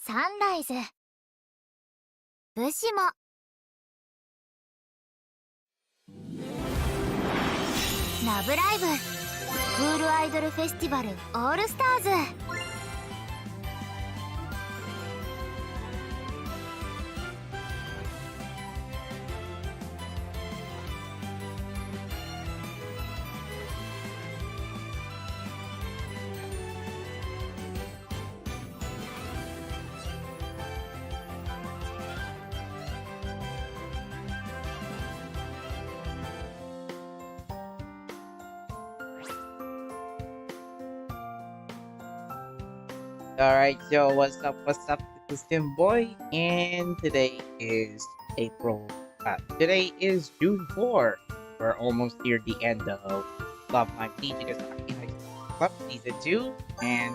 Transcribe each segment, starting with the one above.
サンライズ武士もラブライブスクールアイドルフェスティバルオールスターズAlright, so what's up, this is TinBoy, and today is today is June 4. We're almost near the end of Love My Nijigasaki High School Club Season 2, and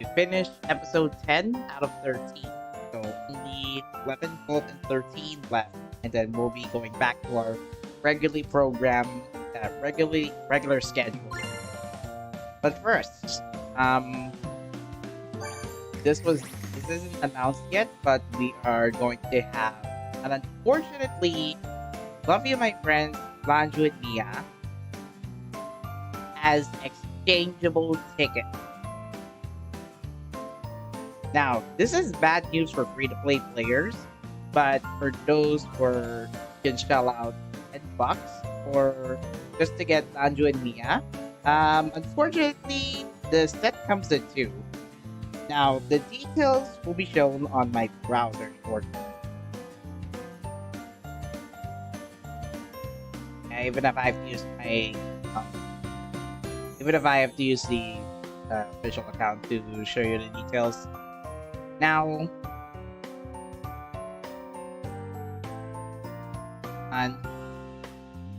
we finished episode 10 out of 13, so only 11, 12, and 13 left, and then we'll be going back to our regularly programmed, regular schedule. But first, this isn't announced yet, but we are going to have, and unfortunately, love you, my friends, Lanju and Mia, as exchangeable tickets. Now, this is bad news for free-to-play players, but for those who can shell out $10 for just to get Lanju and Mia, unfortunately, the set comes in two. Now, the details will be shown on my browser shortly. Even if I have to use the official account to show you the details. Now, and I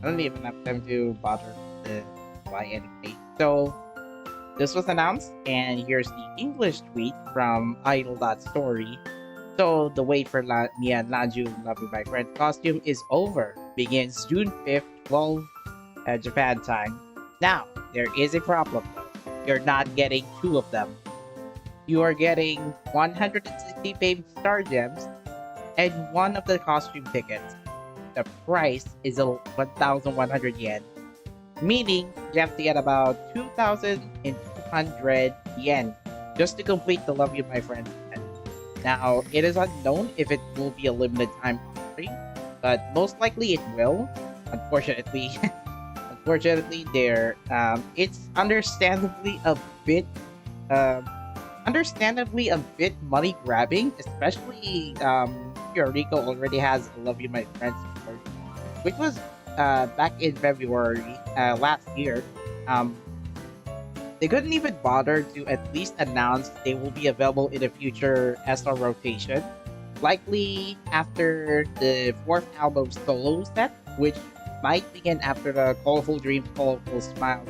don't even have time to bother to buy anything. So, this was announced, and here's the English tweet from idol.story. So, the wait for Mia and Lanju Love You My Friend costume is over. Begins June 5th, 12 Japan time. Now, there is a problem though. You're not getting two of them. You are getting 160 baby star gems and one of the costume tickets. The price is 1,100 yen. Meaning, you have to get about 2,200 yen just to complete the Love You My Friend set. Now, it is unknown if it will be a limited time offering, but most likely it will. Unfortunately, it's understandably a bit money grabbing, especially Rico already has a Love You My Friend support, which was back in February last year. They couldn't even bother to at least announce they will be available in a future SR rotation, likely after the 4th album solo set, which might begin after the Colorful Dreams, Colorful Smiles.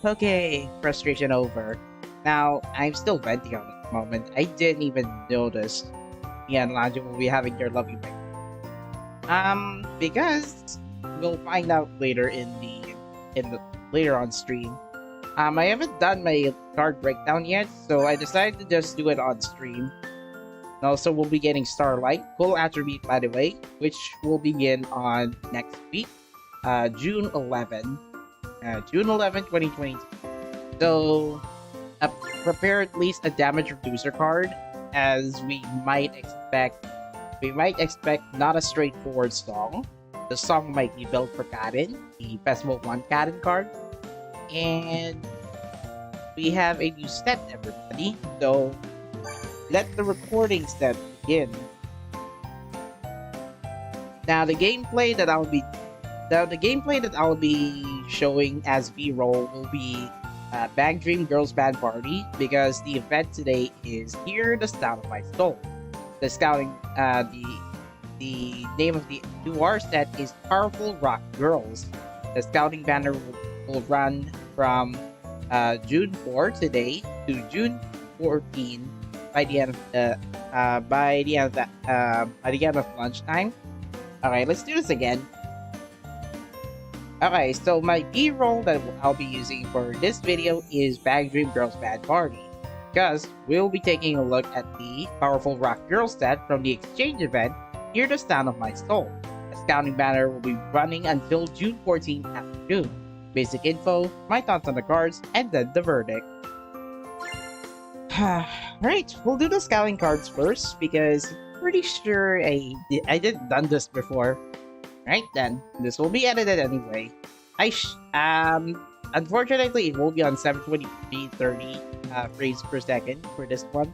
Okay, frustration over. Now, I'm still venting on this moment. I didn't even notice Mia and Lanju will be having their Love You My Friend. Because we'll find out later later on stream. I haven't done my card breakdown yet, so I decided to just do it on stream. And also, we'll be getting Starlight, cool attribute by the way, which will begin on next week, June 11, 2022. So, prepare at least a damage reducer card, as we might expect not a straightforward song. The song might be built for Karin, the Festival 1 Karin card. And we have a new set, everybody. So, let the recording set begin. Now, the gameplay that I'll be showing as B-roll will be Bang Dream Girls Band Party, because the event today is Hear the Sound of My Soul. The scouting, the name of the UR set is Powerful Rock Girls. The scouting banner will run from June 4 today to June 14 by the end of lunchtime. Alright, let's do this again. Okay, so my B-roll that I'll be using for this video is Bang Dream Girls Band Party. because we'll be taking a look at the powerful rock girl stat from the exchange event Hear the Sound of My Soul. The scouting banner will be running until June 14th afternoon. Basic info, my thoughts on the cards, and then the verdict. Right, we'll do the scouting cards first because I'm pretty sure I didn't done this before. Right then, this will be edited anyway. Unfortunately, it will be on 720p 30 frames per second for this one,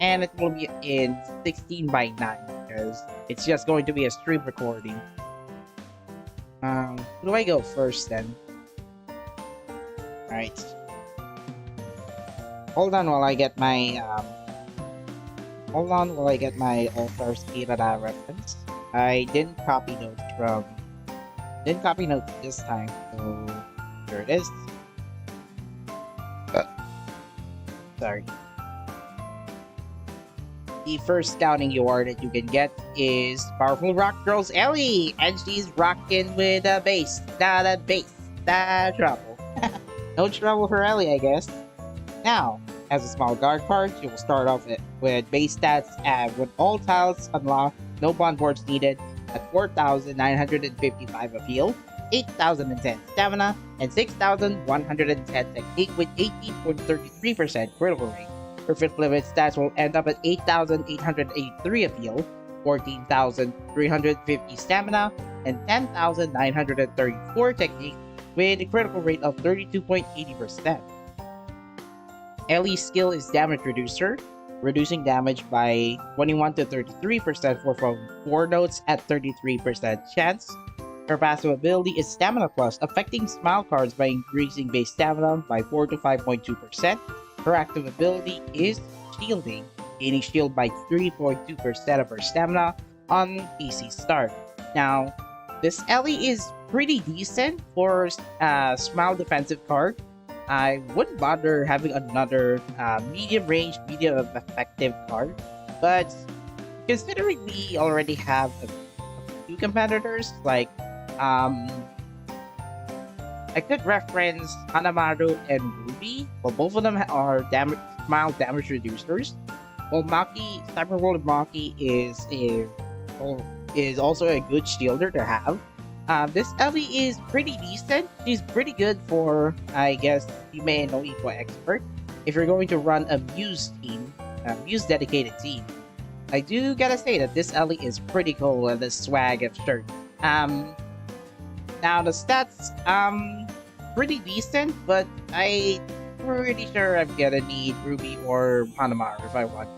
and it will be in 16:9 because it's just going to be a stream recording. Who do I go first then? Alright. Hold on while I get my All-Stars Kirara reference. I didn't copy notes this time, so here it is. Sorry. The first scouting UR that you can get is Powerful Rock Girls Ellie, and she's rocking with a bass. Not a bass, not trouble. No trouble for Ellie, I guess. Now, as a small guard card, you will start off with base stats and with all tiles unlocked, no bond boards needed, at 4,955 appeal, 8,010 stamina, and 6,110 technique with 18.33% critical rate. Her 5th limit stats will end up at 8,883 appeal, 14,350 stamina, and 10,934 technique with a critical rate of 32.80%. Ellie's skill is Damage Reducer, reducing damage by 21 to 33% for from 4 notes at 33% chance. Her passive ability is Stamina Plus, affecting smile cards by increasing base stamina by 4 to 5.2%. Her active ability is Shielding, gaining shield by 3.2% of her stamina on PC start. Now, this Ellie is pretty decent for a smile defensive card. I wouldn't bother having another medium range, medium effective card, but considering we already have a few competitors, like I could reference Hanamaru and Ruby. Well, both of them are mild damage reducers. While Cyber World Maki is also a good shielder to have. This Ellie is pretty decent. She's pretty good for, I guess, you may know Eco Expert. If you're going to run a Muse team, a Muse dedicated team. I do gotta say that this Ellie is pretty cool with the swag of shirt. Now the stats, pretty decent, but I'm pretty sure I'm gonna need Ruby or Hanamaru if I want.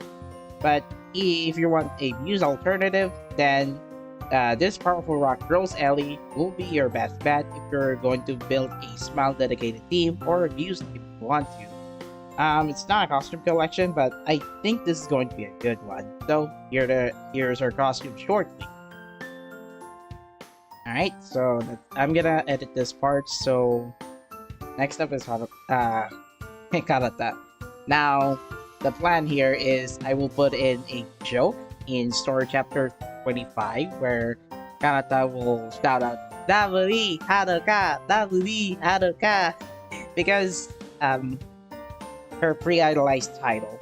But if you want a Muse alternative, then this Powerful Rock Girls Ellie will be your best bet if you're going to build a Smile dedicated team or a Muse team if you want to. It's not a costume collection, but I think this is going to be a good one. So here's her costume shortly. Alright, so I'm gonna edit this part. So next up is Karata. Now, the plan here is I will put in a joke in story chapter 25 where Karata will shout out Daburi Haruka, Daburi Haruka, because her pre-idolized title.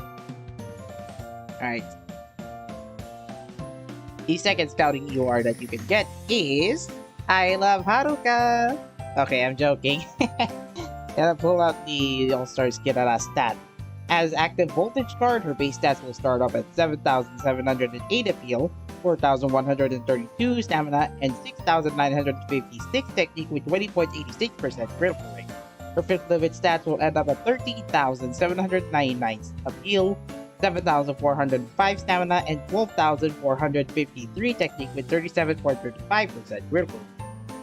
Alright. The second scouting UR that you can get is I love Haruka. Okay, I'm joking. Gotta pull out the All-Stars Kirara stat. As active voltage card, her base stats will start off at 7,708 appeal, 4,132 stamina, and 6,956 technique with 20.86% critical rate. Her 5th limit stats will end up at 13,799 appeal, 7,405 stamina, and 12,453 technique with 37.35% critical rate.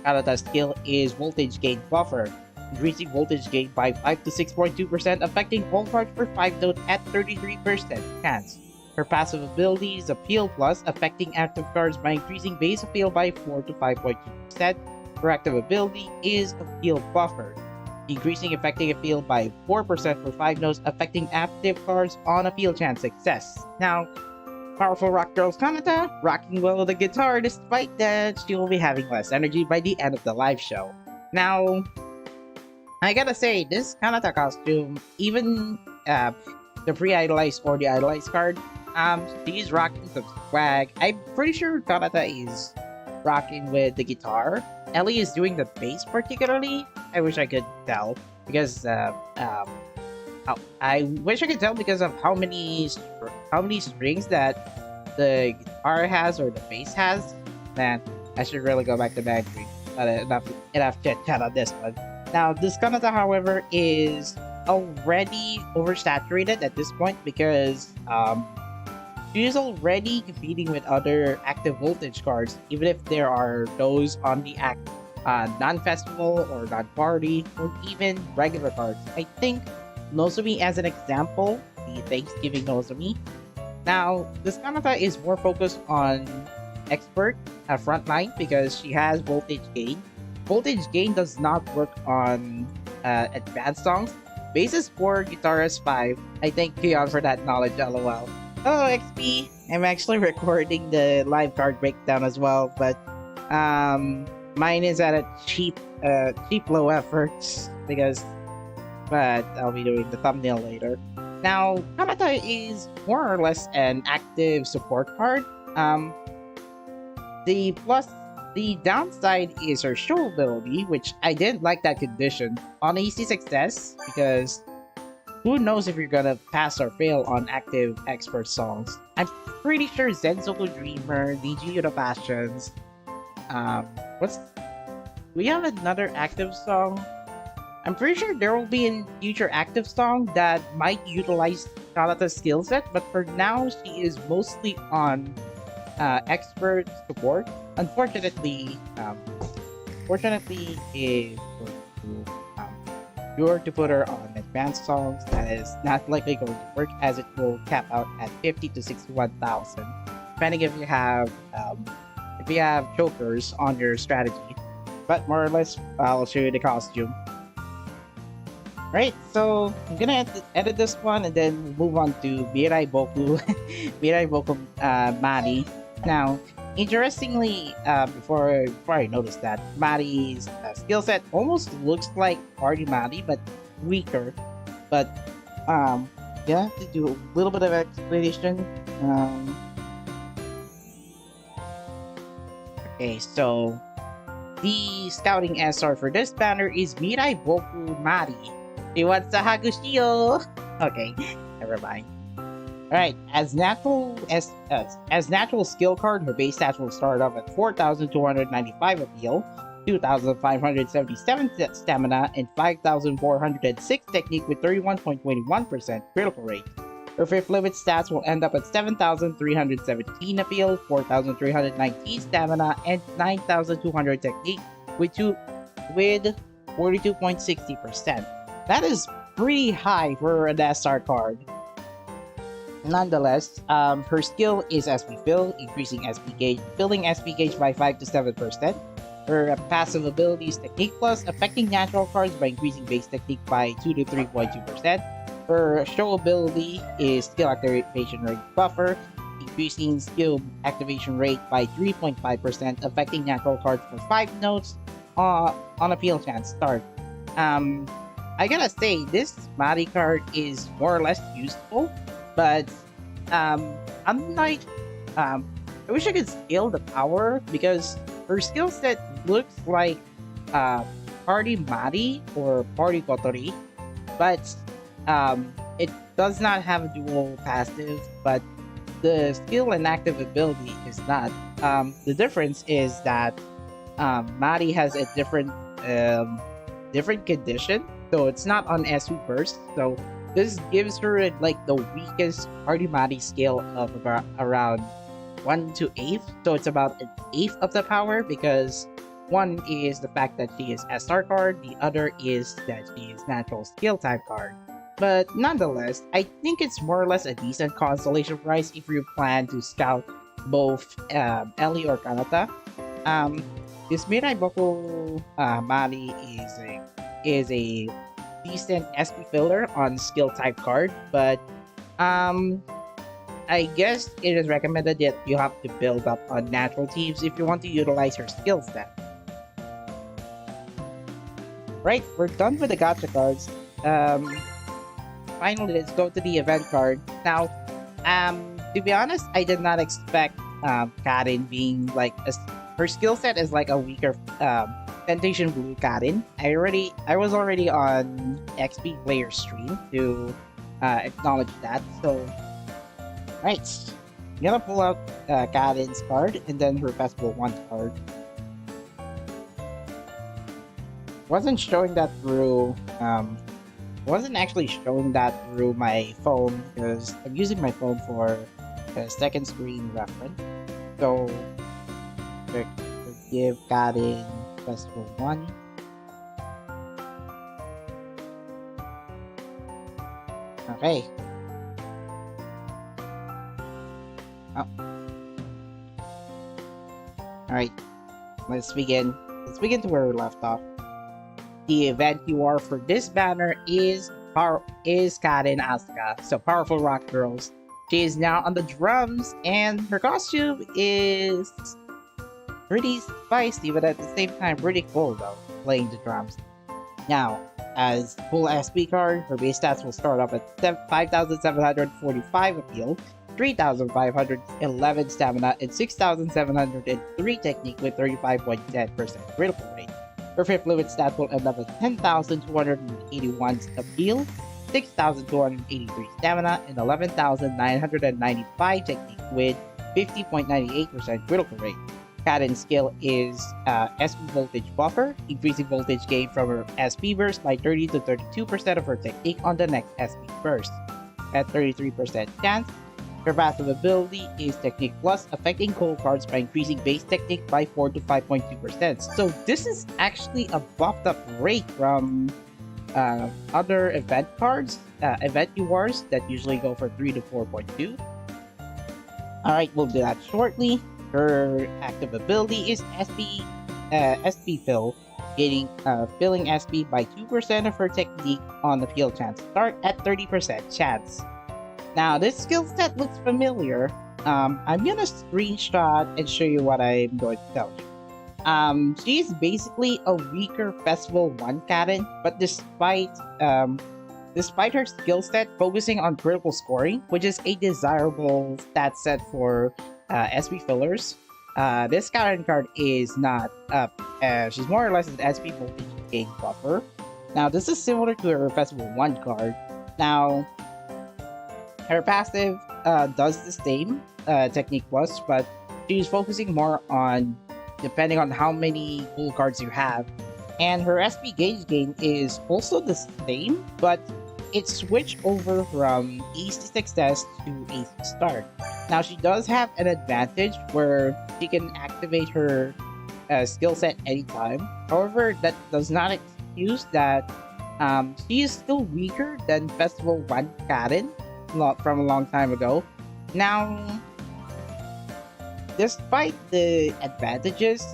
Karata's skill is Voltage Gain Buffer, increasing voltage gain by 5 to 6.2%, affecting all cards for 5 note at 33% chance. Her passive ability is Appeal Plus, affecting active cards by increasing base appeal by 4 to 5.2%. Her active ability is Appeal Buffer, increasing affecting appeal by 4% for 5 notes, affecting active cards on appeal chance success. Now, Powerful Rock Girls Kanata, rocking well with the guitar despite that she will be having less energy by the end of the live show. Now, I gotta say, this Kanata costume, even the pre-idolized or the idolized card. She's rocking some swag. I'm pretty sure Kanata is rocking with the guitar. Ellie is doing the bass particularly. I wish I could tell because I wish I could tell because of how many strings that the guitar has or the bass has. Man, I should really go back to Mandarin. But enough chit chat on this one. Now, this Kanata, however, is already oversaturated at this point because she is already competing with other active voltage cards, even if there are those on the non-festival or non-party or even regular cards. I think Nozomi as an example, the Thanksgiving Nozomi. Now, this Kanata is more focused on expert frontline because she has voltage gain. Voltage gain does not work on advanced songs. Basis for Guitarist 5. I thank Kion for that knowledge, lol. Oh, XP. I'm actually recording the live card breakdown as well, but mine is at a cheap low efforts but I'll be doing the thumbnail later. Now, Kanata is more or less an active support card. The downside is her showability, which I didn't like that condition on easy success because who knows if you're gonna pass or fail on active expert songs. I'm pretty sure Zensoku Dreamer, DG Yuta Passions, we have another active song. I'm pretty sure there will be a future active song that might utilize Kanata's skill set, but for now she is mostly on expert support. Unfortunately, if you were to put her on advanced songs, that is not likely going to work as it will cap out at 50 to 61,000, depending if you have chokers on your strategy. But more or less, I'll show you the costume. Right, so I'm gonna edit this one and then move on to Mirai Boku, Mirai Boku Mari. Now, interestingly, before I noticed that, Mari's skill set almost looks like Party Mari, but weaker. But yeah, to do a little bit of explanation. Okay, so the scouting SR for this banner is Mirai Boku Mari. She wants to Hagushiyo. Okay, never mind. Alright, as natural skill card, her base stats will start off at 4,295 appeal, 2,577 stamina, and 5,406 technique with 31.21% critical rate. Her 5th limit stats will end up at 7,317 appeal, 4,319 stamina, and 9,200 technique with 42.60%. That is pretty high for an SR card. Nonetheless, her skill is SP Fill, increasing SP gauge, filling SP gauge by 5 to 7%. Her passive ability is Technique Plus, affecting natural cards by increasing base technique by 2 to 3.2%. Her show ability is Skill Activation Rate Buffer, increasing skill activation rate by 3.5%, affecting natural cards for 5 notes on appeal chance start. I gotta say, this Mari card is more or less useful, but unlike I wish I could scale the power because her skill set looks like Party Mari or Party Kotori, but it does not have a dual passive, but the skill and active ability is not. The difference is that Mari has a different condition, so it's not on SU burst. So this gives her like the weakest Party Mari scale of around 1 to 8. So it's about an 1/8 of the power because one is the fact that she is SR card, the other is that she is natural skill type card. But nonetheless, I think it's more or less a decent consolation price if you plan to scout both Ellie or Kanata. This Mirai Boku Mari is a decent SP filler on skill type card, but I guess it is recommended that you have to build up on natural teams if you want to utilize her skill set. Right, we're done with the gacha cards. finally, let's go to the event card. Now, to be honest, I did not expect Karin being like her skill set is like a weaker Temptation Blue Karin. I was already on XP player stream to acknowledge that. So, right, I'm gonna pull out Karin's card and then her Festival 1 card. Wasn't showing that through wasn't actually showing that through my phone because I'm using my phone for a second screen reference. So give Karin Festival 1. Okay. Oh. Alright. Let's begin. Let's begin to where we left off. The event UR for this banner is Karin Asuka, so Powerful Rock Girls. She is now on the drums, and her costume is pretty spicy, but at the same time pretty cool though, playing the drums. Now, as full SP card, her base stats will start off at 5,745 appeal, 3,511 stamina, and 6,703 technique with 35.10% critical rate. Her fifth fluid stat will end up at 10,281 appeal, 6,283 stamina, and 11,995 technique with 50.98% critical rate. Karin's skill is SP voltage buffer, increasing voltage gain from her SP burst by 30 to 32% of her technique on the next SP burst. At 33% chance, her passive ability is Technique Plus, affecting cold cards by increasing base technique by 4 to 5.2%. So this is actually a buffed up rate from other event cards, event URs that usually go for 3 to 4.2. Alright, we'll do that shortly. Her active ability is SP Fill, getting filling SP by 2% of her technique on the field chance start at 30% chance. Now, this skill set looks familiar. I'm gonna screenshot and show you what I'm going to tell you. She's basically a weaker Festival 1 Karin, but despite her skill set focusing on critical scoring, which is a desirable stat set for SP fillers, this Karin card is not up. She's more or less an SP voltage gain buffer. Now, this is similar to her Festival 1 card. Now, her passive does the same, Technique Plus, but she's focusing more on depending on how many full cards you have. And her SP gauge gain is also the same, but it switched over from Ace to Success to Ace to Start. Now, she does have an advantage where she can activate her skill set anytime. However, that does not excuse that she is still weaker than Festival 1 Karin from a long time ago. Now, despite the advantages,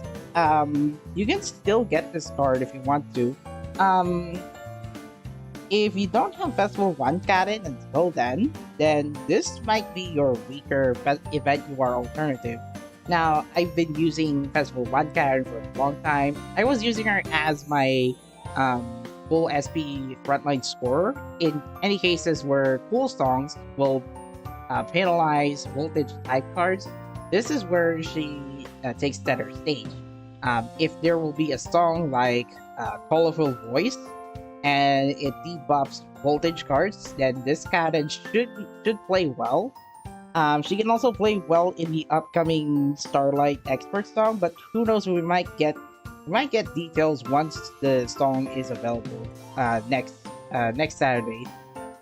you can still get this card if you want to. If you don't have Festival 1 Karin until then this might be your weaker event UR alternative. Now, I've been using Festival 1 Karin for a long time. I was using her as my full SP frontline scorer in any cases where cool songs will penalize voltage type cards. This is where she takes center stage. If there will be a song like Colorful Voice and it debuffs voltage cards, then this Karin should play well. She can also play well in the upcoming Starlight Expert song, but who knows, we might get details once the song is available next Saturday.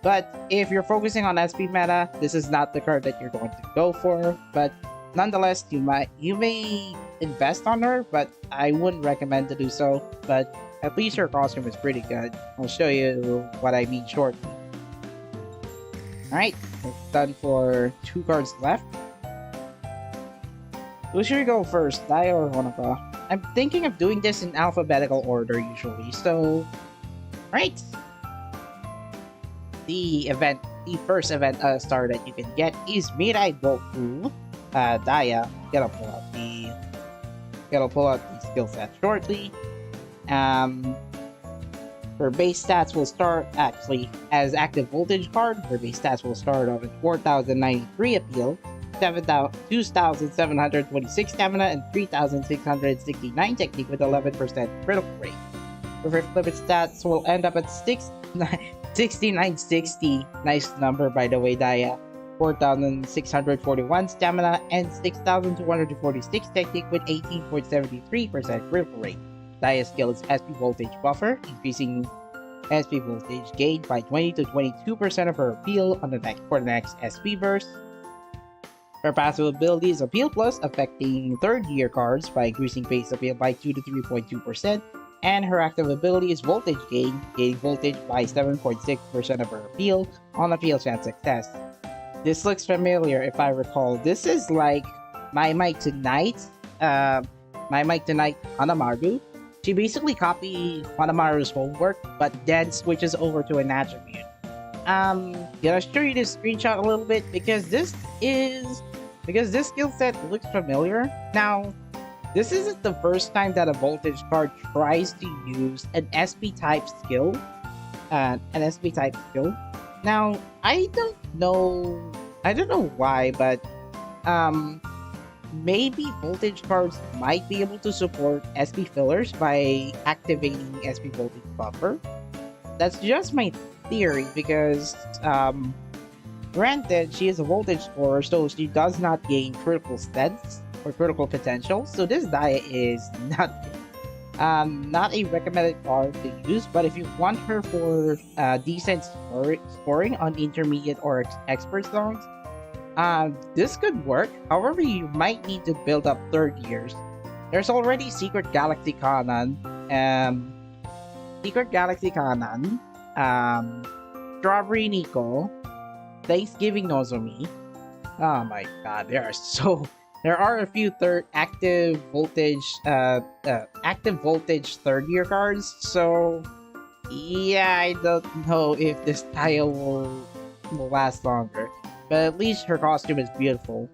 But if you're focusing on SP meta, this is not the card that you're going to go for. But nonetheless, you may invest on her, but I wouldn't recommend to do so. But at least her costume is pretty good. I'll show you what I mean shortly. Alright, we're done for 2 cards left. Who should we go first, Daya or Honoka? I'm thinking of doing this in alphabetical order usually, so... Right! The first event star that you can get is Mirai Boku. Daya, gotta pull out the skill set shortly. Her base stats will start actually as active voltage card. Her base stats will start off at 4,093 appeal, 2,726 stamina, and 3,669 technique with 11% critical rate. Her flipped stats will end up at 6960. Nice number, by the way, Daya. 4,641 stamina and 6,246 technique with 18.73% critical rate. Daya's skill is SP voltage buffer, increasing SP voltage gain by 20 to 22% of her appeal on for the next SP burst. Her passive ability is Appeal Plus, affecting third-year cards by increasing base appeal by 2 to 3.2%, and her active ability is Voltage Gain, gaining voltage by 7.6% of her appeal on appeal chance success. This looks familiar if I recall. This is like My Might Tonight, Hanamaru. She basically copied Hanamaru's homework, but then switches over to an attribute. Gonna show you this screenshot a little bit because this skill set looks familiar. Now, this isn't the first time that a voltage card tries to use an SP type skill. Now, I don't know why, but maybe voltage cards might be able to support SP fillers by activating SP voltage buffer. That's just my theory because granted, she is a voltage scorer, so she does not gain critical stats or critical potential. So this Daya is not a recommended card to use, but if you want her for decent scoring on intermediate or expert songs, this could work. However, you might need to build up third years. There's already Secret Galaxy Kanan, Strawberry Nico, Thanksgiving Nozomi. Oh my god, there are a few active voltage third year cards, so yeah, I don't know if this tile will last longer. But at least her costume is beautiful.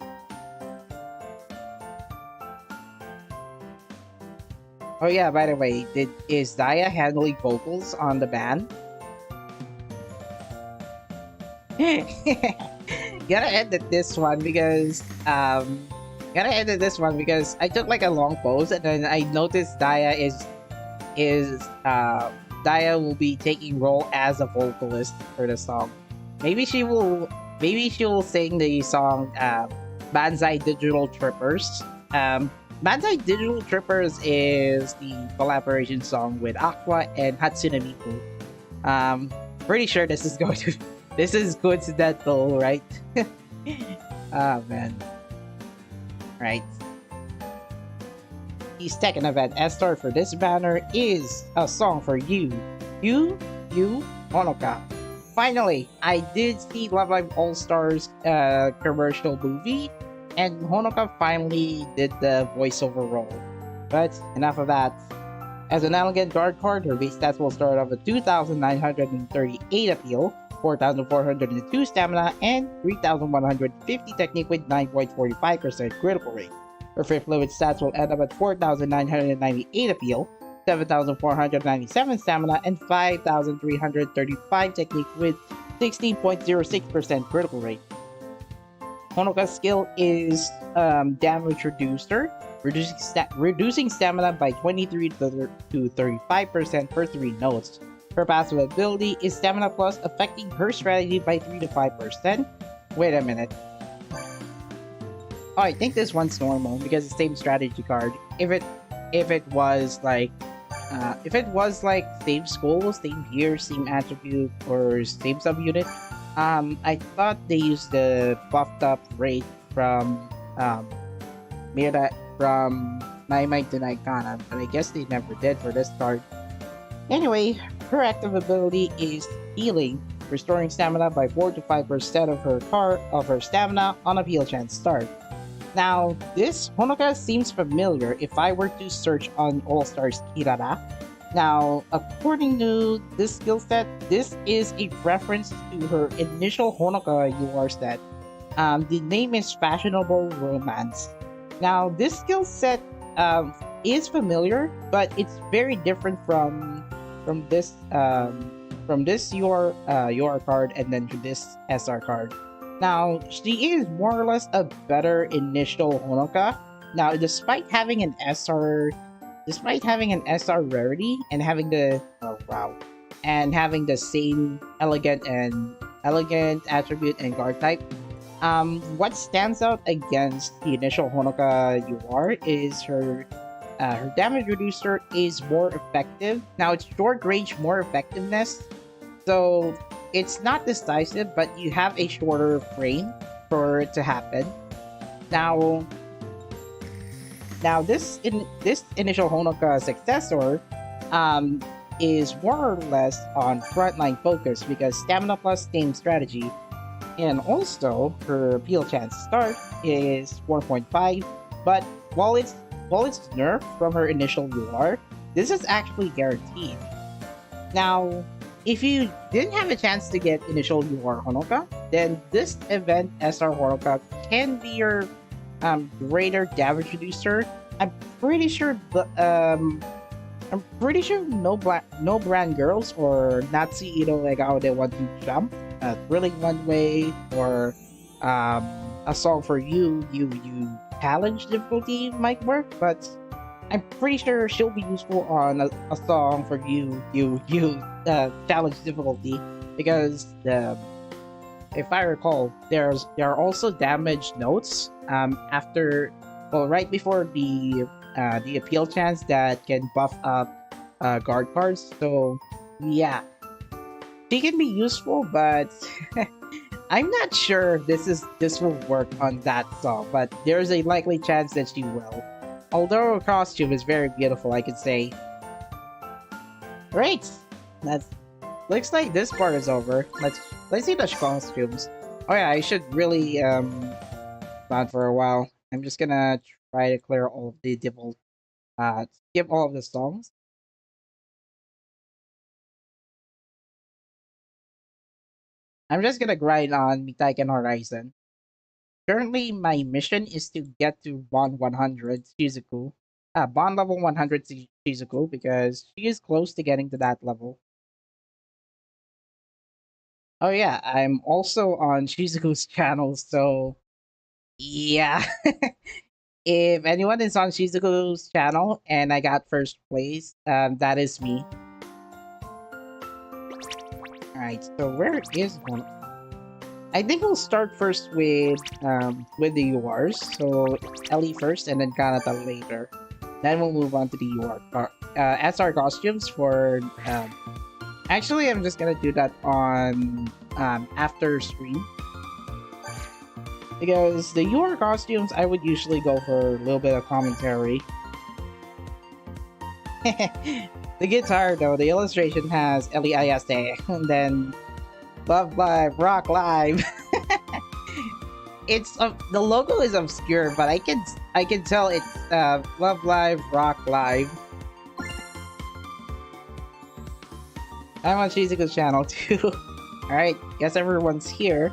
Oh yeah, by the way, is Daya handling vocals on the band? Gotta edit this one because I took like a long pause and then I noticed Daya will be taking role as a vocalist for the song. Maybe she will sing the song Banzai Digital Trippers. Banzai Digital Trippers is the collaboration song with Aqua and Hatsune Miku. Pretty sure this is coincidental, right? Oh man. Right. The second event S-Star for this banner is a song for you, Honoka. Finally, I did see Love Live All-Stars commercial movie, and Honoka finally did the voiceover role. But enough of that. As an elegant guard card, her base stats will start off at 2,938 appeal, 4,402 stamina, and 3,150 technique with 9.45% critical rate. Her fifth fluid stats will end up at 4,998 appeal, 7,497 stamina, and 5,335 technique with 16.06% critical rate. Honoka's skill is damage reducer, reducing stamina by 23 to 35% per 3 notes. Her passive ability is Stamina Plus, affecting her strategy by 3 to 5%. Wait a minute. Oh, I think this one's normal because it's the same strategy card. If it was like same school, same year, same attribute, or same subunit, I thought they used the buffed up rate from My Might Tonight Kanan, but I guess they never did for this card. Anyway, her active ability is healing, restoring stamina by 4 to 5% of her stamina on a heal chance start. Now, this Honoka seems familiar if I were to search on All-Stars Kirara. Now, according to this skill set, this is a reference to her initial Honoka UR set. The name is Fashionable Romance. Now, this skill set is familiar, but it's very different from from this your card and then this SR card. Now she is more or less a better initial Honoka. Now despite having an SR rarity and having the having the same elegant attribute and guard type, what stands out against the initial Honoka UR is her damage reducer is more effective. Now it's short range more effectiveness, so it's not decisive, but you have a shorter frame for it to happen. Now this initial Honoka successor is more or less on frontline focus because stamina plus same strategy, and also her appeal chance start is 4.5. But while it's nerfed from her initial UR, this is actually guaranteed. Now, if you didn't have a chance to get initial UR Honoka, then this event SR Honoka can be your greater damage reducer. I'm pretty sure no brand girls or Nazi Ito like how they want to jump, thrilling one way, or a song for you challenge difficulty might work, but I'm pretty sure she'll be useful on a song for you challenge difficulty, because if I recall, there are also damage notes right before the appeal chance that can buff up guard cards. So yeah, she can be useful, but I'm not sure this will work on that song, but there's a likely chance that she will. Although her costume is very beautiful, I could say. Great! Looks like this part is over. Let's see the costumes. Oh yeah, I should really plan for a while. I'm just gonna try to clear all of the default skip all of the songs. I'm just gonna grind on Mitaiken Horizon. Currently, my mission is to get to Bond 100 Shizuku. Bond level 100 Shizuku, because she is close to getting to that level. Oh yeah, I'm also on Shizuku's channel, so yeah. If anyone is on Shizuku's channel and I got first place, that is me. Alright, so where is one? I think we'll start first with the URs. So Ellie first and then Kanata later. Then we'll move on to the UR SR costumes for actually I'm just gonna do that on after stream. Because the UR costumes I would usually go for a little bit of commentary. The guitar though, the illustration has Ellie Ayase and then Love Live, Rock Live. It's the logo is obscure, but I can tell it's Love Live, Rock Live. I'm on Shizuku's channel too. Alright, guess everyone's here.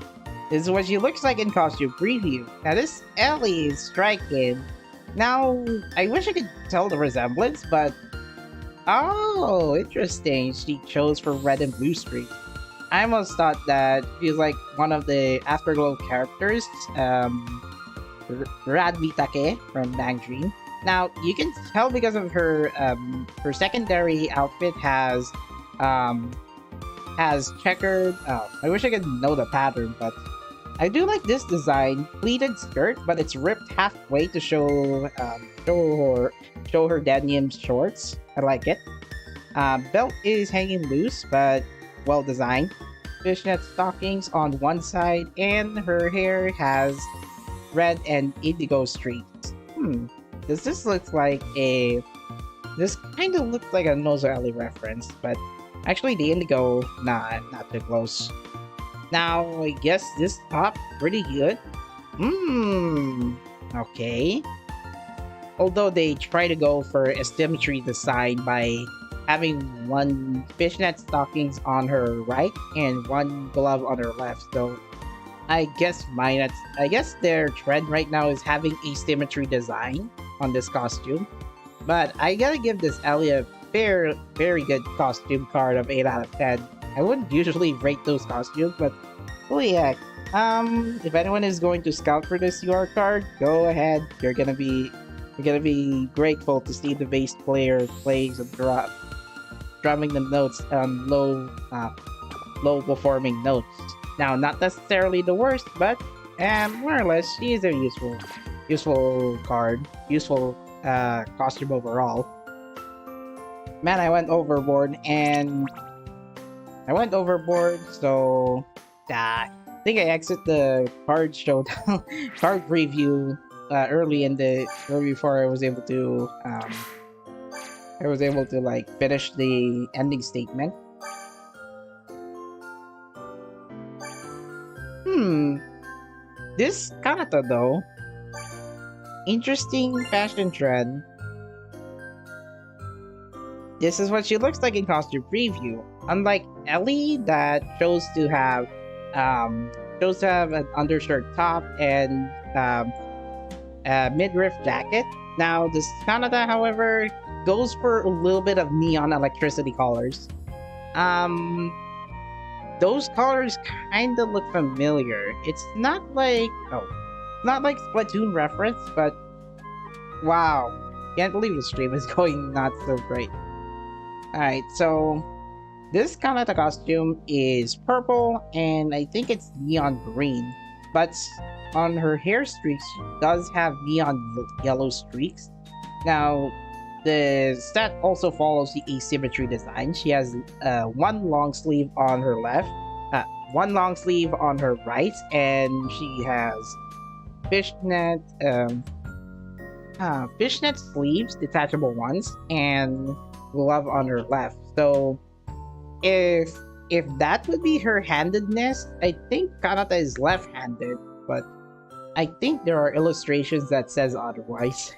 This is what she looks like in costume preview. Now this Ellie is striking. Now, I wish I could tell the resemblance, but oh, interesting. She chose for red and blue streak. I almost thought that she's like one of the Afterglow characters, Radmi Take from Bang Dream. Now you can tell because of her secondary outfit has checkered. Oh, I wish I could know the pattern, but I do like this design. Pleated skirt, but it's ripped halfway to show her denim shorts. I like it. Belt is hanging loose, but well designed. Fishnet stockings on one side, and her hair has red and indigo streaks. Does this look like this kind of looks like a Nozo Ellie reference, but actually the indigo, not too close. Now, I guess this top pretty good. Okay. Although they try to go for a symmetry design by having one fishnet stockings on her right and one glove on her left. So I guess their trend right now is having asymmetry design on this costume. But I gotta give this Ellie a very good costume card of 8 out of 10. I wouldn't usually rate those costumes, but holy heck. If anyone is going to scout for this UR card, go ahead. You're gonna be grateful to see the bass player plays and drumming the notes on low performing notes. Now, not necessarily the worst, but more or less, she is a useful card, useful costume overall. Man, I went overboard, so I think I exit the card showdown, card review early before I was able to like finish the ending statement. This Kanata though, interesting fashion trend. This is what she looks like in costume preview. Unlike Ellie, that chose to have an undershirt top and a midriff jacket. Now this Kanata, however, goes for a little bit of neon electricity colors. Those colors kind of look familiar. It's not like Splatoon reference, but wow, can't believe the stream is going not so great. Alright, so this Kanata costume is purple, and I think it's neon green, but on her hair streaks, she does have neon yellow streaks. Now, the set also follows the asymmetry design. She has one long sleeve on her left, one long sleeve on her right, and she has fishnet sleeves, detachable ones, and glove on her left. So if that would be her handedness, I think Kanata is left-handed, but I think there are illustrations that says otherwise.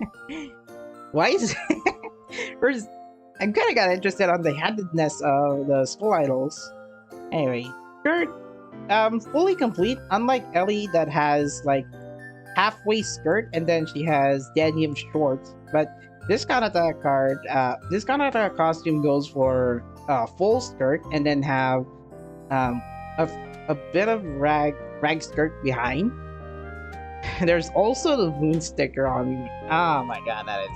Why is I'm kind of got interested on the handedness of the school idols. Anyway, skirt, fully complete. Unlike Ellie, that has like halfway skirt and then she has denim shorts. But this Kanata costume goes for full skirt and then have a bit of rag skirt behind. There's also the moon sticker on. Oh my god, that is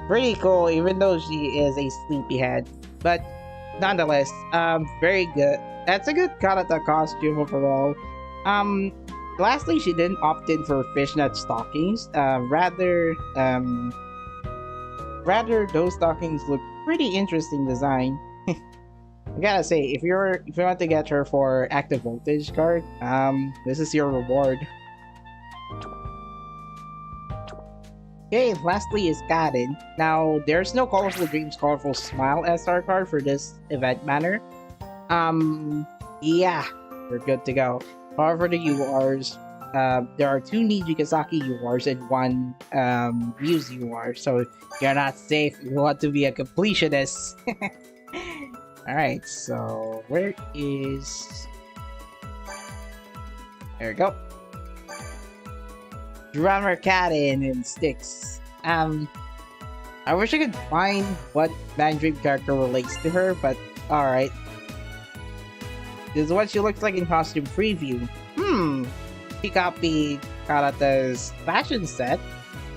pretty cool, even though she is a sleepyhead. But nonetheless, very good. That's a good Kanata costume overall. Lastly, she didn't opt in for fishnet stockings. Rather, those stockings look pretty interesting design. I gotta say, if you want to get her for active voltage card, this is your reward. Okay, lastly is Kaden. Now, there's no Colorful Dreams, Colorful Smile SR card for this event manner. Yeah, we're good to go. However, the URs, there are 2 Nijigasaki URs and 1 Muse UR, so you're not safe if you want to be a completionist. Alright, so where is... There we go. Drummer Kaden and Sticks. I wish I could find what Bang Dream character relates to her, but alright. This is what she looks like in costume preview. She copied Kanata's fashion set,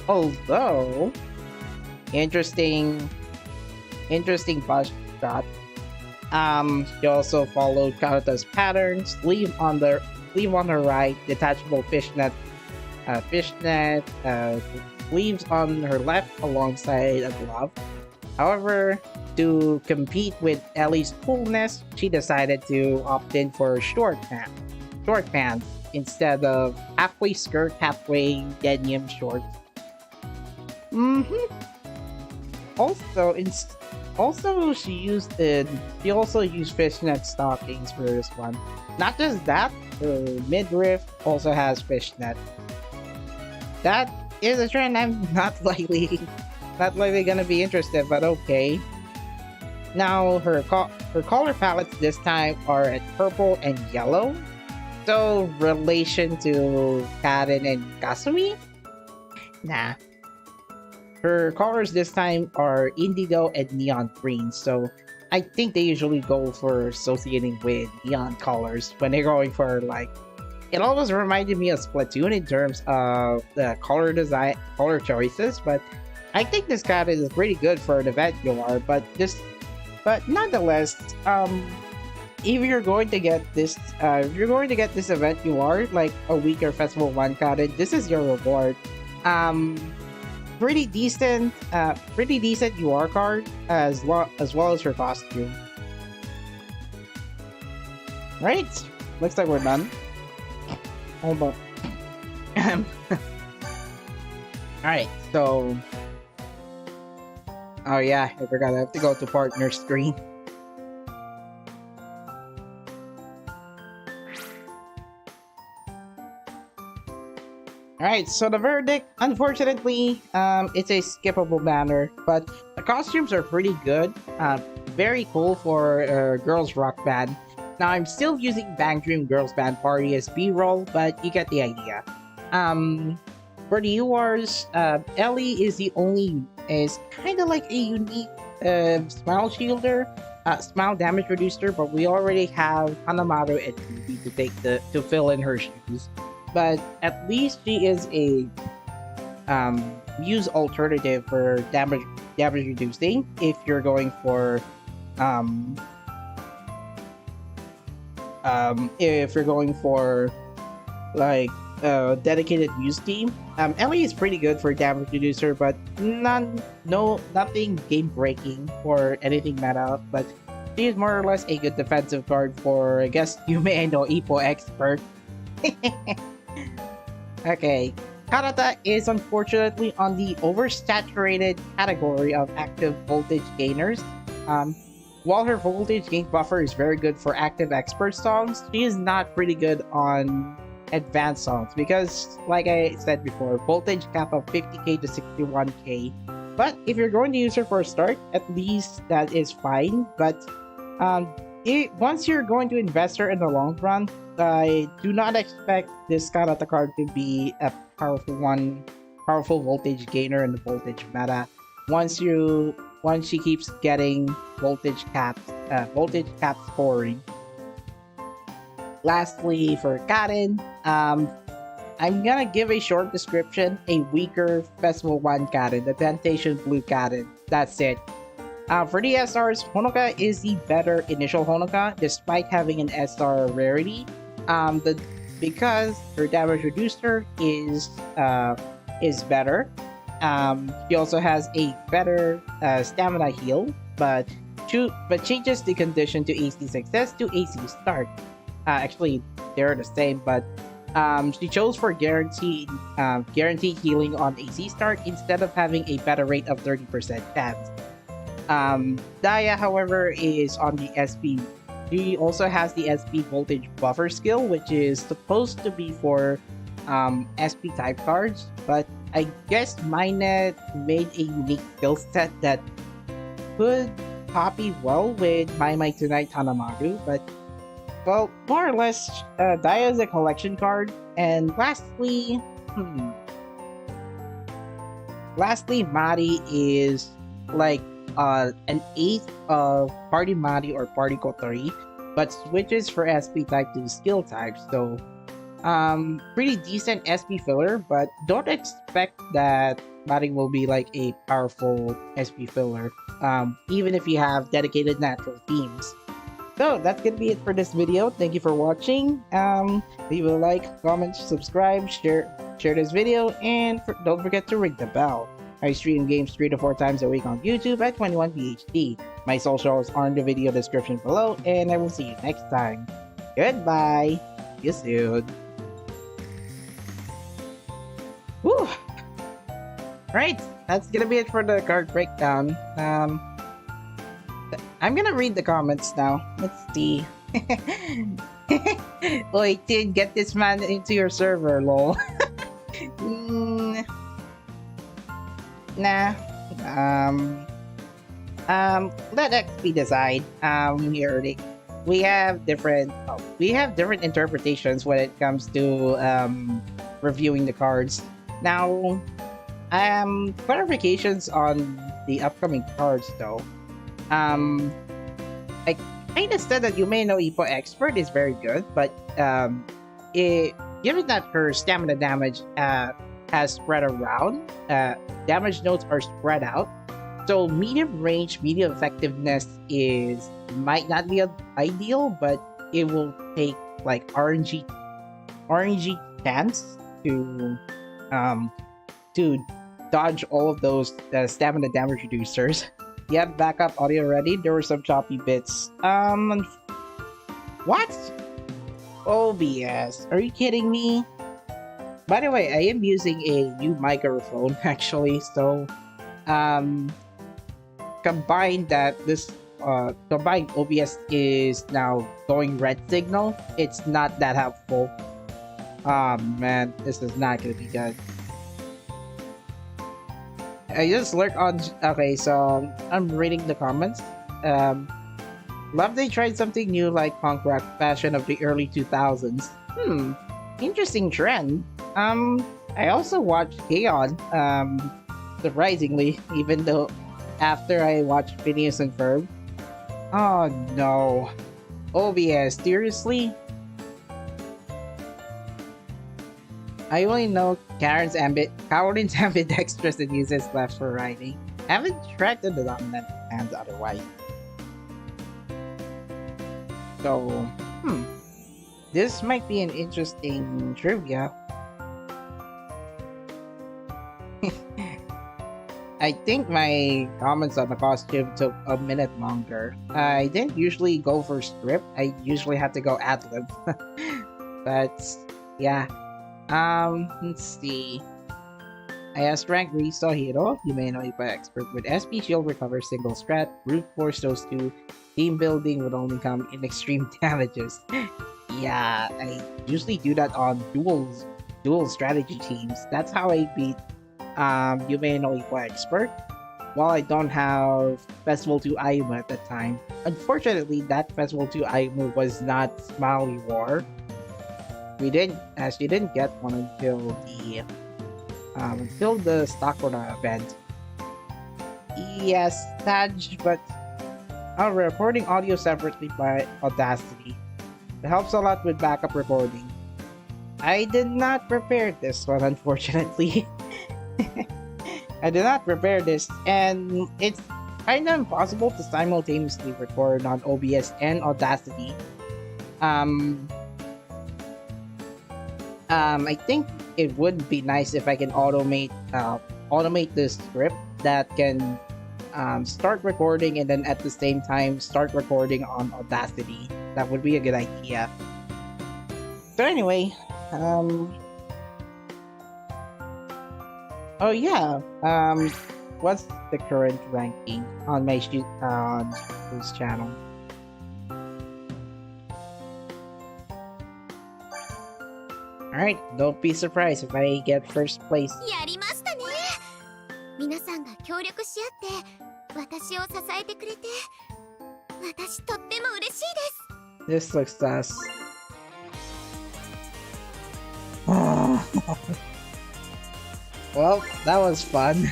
although interesting bust shot. She also followed Kanata's pattern, sleeve on her right, detachable fishnet, sleeves on her left alongside a glove. However, to compete with Ellie's coolness, she decided to opt in for short pants instead of halfway skirt, halfway denim shorts. Also, she also used fishnet stockings for this one. Not just that, the midriff also has fishnet. That is a trend I'm not likely gonna be interested, but okay. Now her color palettes this time are at purple and yellow. So relation to Kaden and Kasumi? Nah. her colors this time are indigo and neon green. So I think they usually go for associating with neon colors when they're going for like. It always reminded me of Splatoon in terms of the color design, color choices. But I think this card is pretty good for an event noir. But nonetheless, if you're going to get this, event noir like a weaker Festival 1 card, this is your reward. Pretty decent UR card as well as her costume. Right, looks like we're done. Hold on. Alright, so oh yeah, I forgot I have to go to partner screen. Alright, so the verdict, unfortunately, it's a skippable banner, but the costumes are pretty good. Very cool for a girls rock band. Now, I'm still using Bang Dream Girls Band Party as B-roll, but you get the idea. For the URs, Ellie is kind of like a unique smile shielder, smile damage reducer, but we already have Hanamaru and Newbie to fill in her shoes. But at least she is a use alternative for damage reducing if you're going for like dedicated use team. Ellie is pretty good for damage reducer, but nothing game breaking or anything meta. But she is more or less a good defensive card for, I guess you may know, Ippo expert. Okay, Karata is unfortunately on the oversaturated category of active voltage gainers. While her voltage gain buffer is very good for active expert songs, she is not pretty good on advanced songs because, like I said before, voltage cap of 50k to 61k. But if you're going to use her for a start, at least that is fine. But once you're going to invest her in the long run, I do not expect this Karata card to be a powerful voltage gainer in the voltage meta. Once she keeps getting voltage cap scoring. Lastly, for Karen, I'm gonna give a short description. A weaker Festival 1 Karen, the Temptation Blue Karen. That's it. For the SRs, Honoka is the better initial Honoka, despite having an SR rarity. Because her damage reducer is better. She also has a better stamina heal, but changes the condition to AC success to AC start. Actually, they're the same, but she chose for guaranteed healing on AC start instead of having a better rate of 30% chance. Daya, however, is on the SP. She also has the SP voltage buffer skill, which is supposed to be for SP type cards, but I guess Minet made a unique skill set that could copy well with My Tonight Hanamaru, but well, more or less, Daya is a collection card. And lastly, Mari is like an eighth of Party Mari or Party Kotori, but switches for SP type to skill type. So, pretty decent SP filler, but don't expect that Mari will be like a powerful SP filler, even if you have dedicated natural themes. So that's gonna be it for this video. Thank you for watching. Leave a like, comment, subscribe, share this video, and don't forget to ring the bell. I stream games 3 to 4 times a week on YouTube at 21BHD. My socials are in the video description below, and I will see you next time. Goodbye. See you soon. Whew. Right, that's gonna be it for the card breakdown. I'm gonna read the comments now. Let's see. Oi, Tin, get this man into your server, lol. Nah. Let XP decide. We have different interpretations when it comes to reviewing the cards. Now, Clarifications on the upcoming cards though. I kind of said that Yume no Ippo Expert is very good, but given that her stamina damage has spread around, damage nodes are spread out, so medium range, medium effectiveness might not be ideal, but it will take like RNG chance to dodge all of those stamina damage reducers. You have backup audio ready? There were some choppy bits. What? OBS, are you kidding me? By the way, I am using a new microphone actually, so combined OBS is now going red signal. It's not that helpful. Man, this is not gonna be good. I just lurk on. Okay, so I'm reading the comments. Love they tried something new like punk rock fashion of the early 2000s. Interesting trend. I also watched K-On! Surprisingly, even though after I watched Phineas and Ferb. Oh no. OBS, seriously? I only know Karen's ambidextrous and uses left for writing. I haven't tried the dominant hands otherwise. So, this might be an interesting trivia. I think my comments on the costume took a minute longer. I didn't usually go for script. I usually have to go ad-lib. But, yeah. Let's see. I asked rank Risto Hero, Yume no Ippo Expert with SP Shield Recover Single Strat, Brute Force those two, team building would only come in extreme damages. Yeah, I usually do that on dual strategy teams. That's how I beat Yume no Ippo Expert, while I don't have Festival 2 Aimu at the time. Unfortunately, that Festival 2 Aimu was not Smiley War. She didn't get one until the Sakura event. Yes, Taj, but I'm recording audio separately by Audacity. It helps a lot with backup recording. I did not prepare this one, unfortunately. I did not prepare this, and it's kind of impossible to simultaneously record on OBS and Audacity. I think it would be nice if I can automate the script that can start recording and then at the same time start recording on Audacity. That would be a good idea. So anyway, oh yeah, what's the current ranking on my on this channel? Alright, don't be surprised if I get first place. やりましたね。皆さんが協力し合って私を支えてくれて私とっても嬉しいです。 This looks sus. Well, that was fun.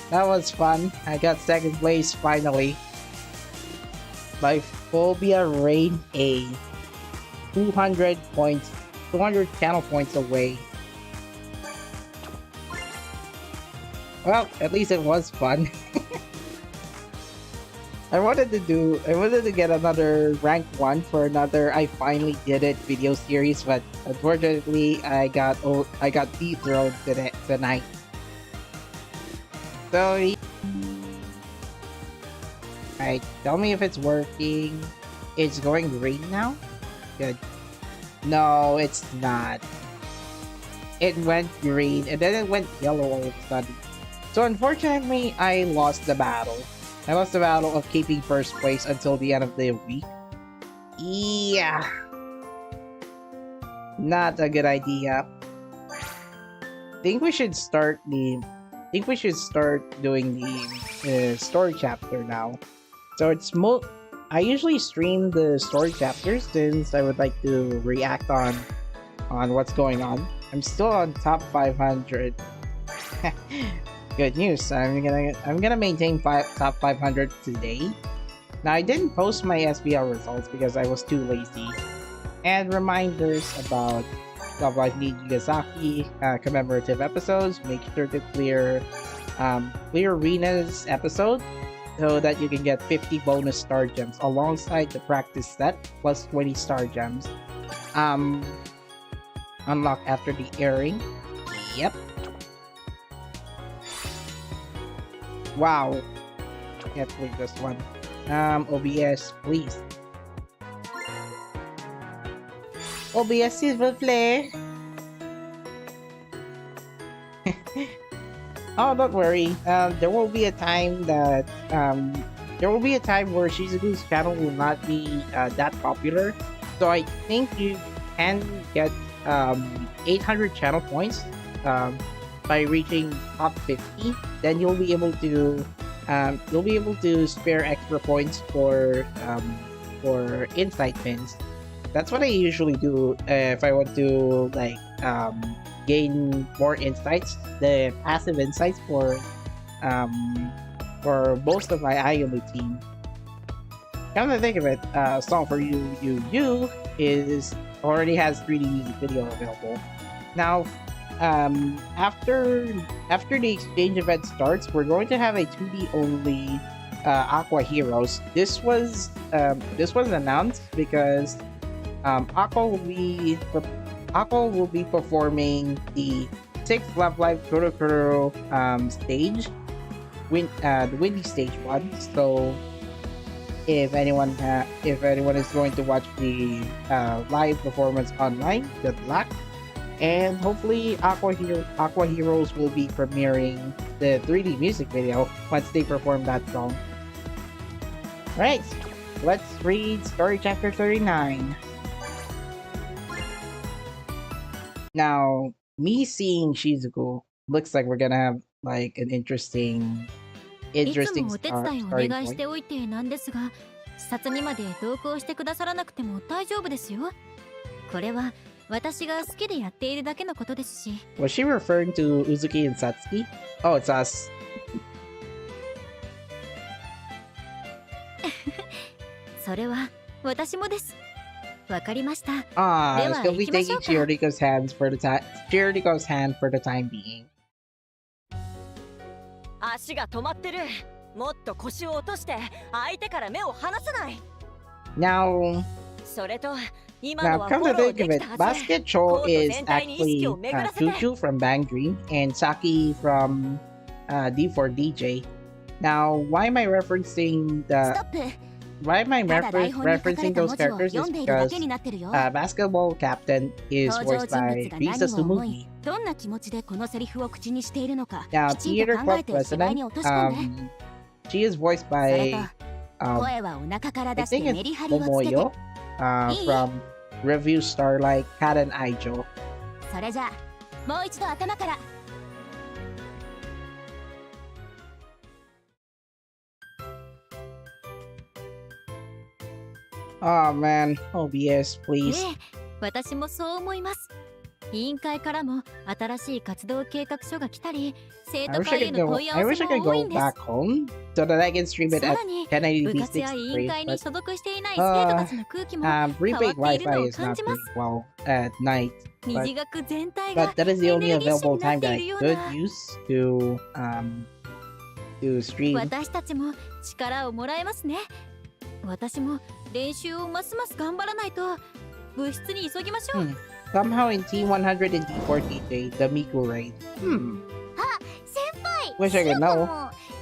That was fun. I got second place finally. My Phobia Rain A. 200 points, 200 channel points away. Well, at least it was fun. I wanted to get another rank 1 for another I finally did it video series, but unfortunately I got dethroned tonight. So alright, tell me if it's working. It's going green now? Good. No, it's not. It went green and then it went yellow all of a sudden. So unfortunately, I lost the battle. I lost the battle of keeping first place until the end of the week. Yeah. Not a good idea. Think we should start doing the story chapter now. So it's I usually stream the story chapters since I would like to react on what's going on. I'm still on top 500. Good news. I'm gonna maintain top 500 today. Now I didn't post my SBL results because I was too lazy. And reminders about stuff like Nijigasaki commemorative episodes. Make sure to clear Rena's episode so that you can get 50 bonus star gems alongside the practice set plus 20 star gems. Unlock after the airing. Yep. Wow. Can't believe this one. OBS, please. OBS, s'il vous plaît. Oh, don't worry. There will be a time that where Shizuku's channel will not be that popular. So I think you can get 800 channel points by reaching top 50. Then you'll be able to spare extra points for insight pins. That's what I usually do if I want to like gain more insights, the passive insights for most of my Ayumu team. Come to think of it, Song for You is already has 3D music video available. Now, after the exchange event starts, we're going to have a 2D only Aqua Heroes. This was announced because Aqua will be performing the 6th Love Live Kuro stage, the Windy stage 1. So if anyone is going to watch the live performance online, good luck. And hopefully Aqua Heroes will be premiering the 3D music video once they perform that song. Alright, let's read story chapter 39. Now, me seeing Shizuku looks like we're gonna have like an interesting starting point. 視察にまで同行してくださらなくても大丈夫ですよ。これは私が好きでやっているだけのことですし。Was she referring to Uzuki and Satsuki? Oh, it's us. それは私もです。わかりました。She'll be taking Chiriko's hand for the time being. 足が止まってる。もっと腰を落として相手から目を離さない。Now, それと now come to think of it, Basket Cho is actually Chuchu from Bang Green and Saki from D4DJ. Now, why am I referencing those characters is because Basketball Captain is voiced by Risa Sumugi. Now, Theater Club President, she is voiced by I think it's Momoyo from Review Starlight Cat and Aijo. それじゃあもう一度頭から。Oh man, OBS, please. 私もそう思います。委員会からも新しい活動計画書が来たり、生徒会への問い合わせも多いんです。 back home so that I can stream it at さらに部活や委員会に所属していない生徒たちの空気も変わっているのを感じます。well at night. 二次学全体が But that is the only available time that I could use to stream. 私たちも力をもらえますね。私も練習をますます頑張らないと。部室に急ぎましょう。Somehow in T100 and D4DJ, the Miku raid. あ、先輩。 Wish I could know.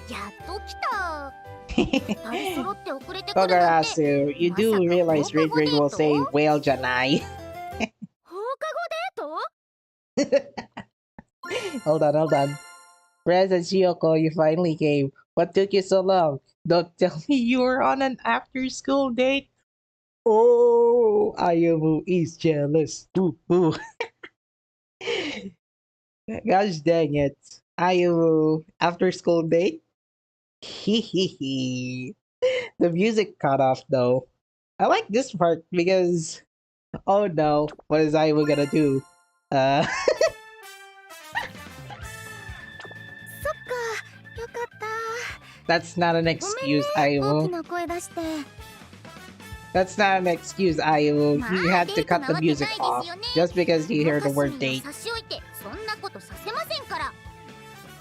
やっと来た。二人揃って遅れてくるなんて。Kogarasu, you do realize Raid Raid will say whale janai. 放課後デート Hold on. Rez and Shiyoko, you finally came. What took you so long? Don't tell me you were on an after-school date. Oh, Ayumu is jealous. Ooh. Gosh dang it. Ayumu, after-school date? Hehehe. The music cut off though. I like this part because... Oh no, what is Ayumu gonna do? That's not an excuse, Aiwu. That's not an excuse, Aiwu. You had to cut the music off just because you hear the word date.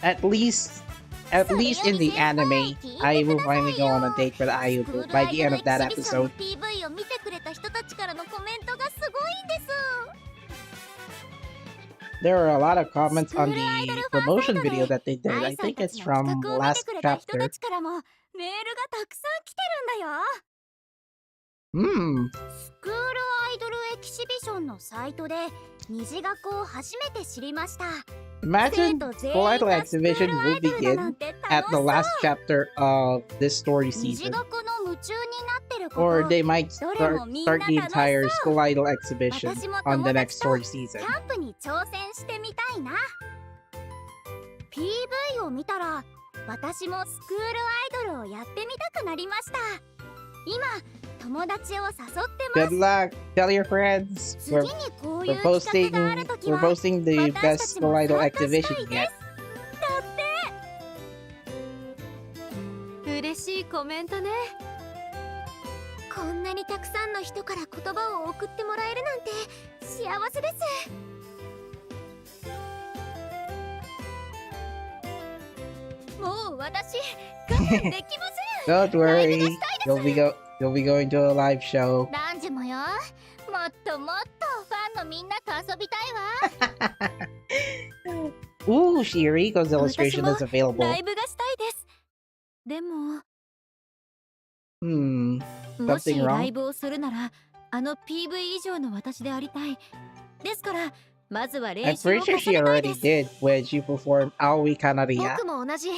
At least in the anime, I will finally go on a date with Ayubu by the end of that episode. There are a lot of comments on the promotion video that they did. I think it's from last chapter. スクールアイドルエキシビションのサイトで虹学を初めて知りました。 Imagine the Idol exhibition will begin at the last chapter of this story season. Or they might start the entire School Idol exhibition on the next story season. PV を見たら私もスクールアイドルをやってみたくなりました。今 Good luck! Tell your friends! We're posting the best School Idol exhibition yet. 嬉しいコメントね。こんなにたくさんの人から言葉を送ってもらえるなんて幸せです。もう私我慢できません。Don't worry, you'll be going to a live show. ランジもよ。もっともっとファンのみんなと遊びたいわ。Ooh, Shiriko's illustration is available. ライブがしたいです。でも、もしライブをするなら、あの PV 以上の私でありたい。ですから、まずは練習を I'm pretty sure she already did when she performed Aoi Kanaria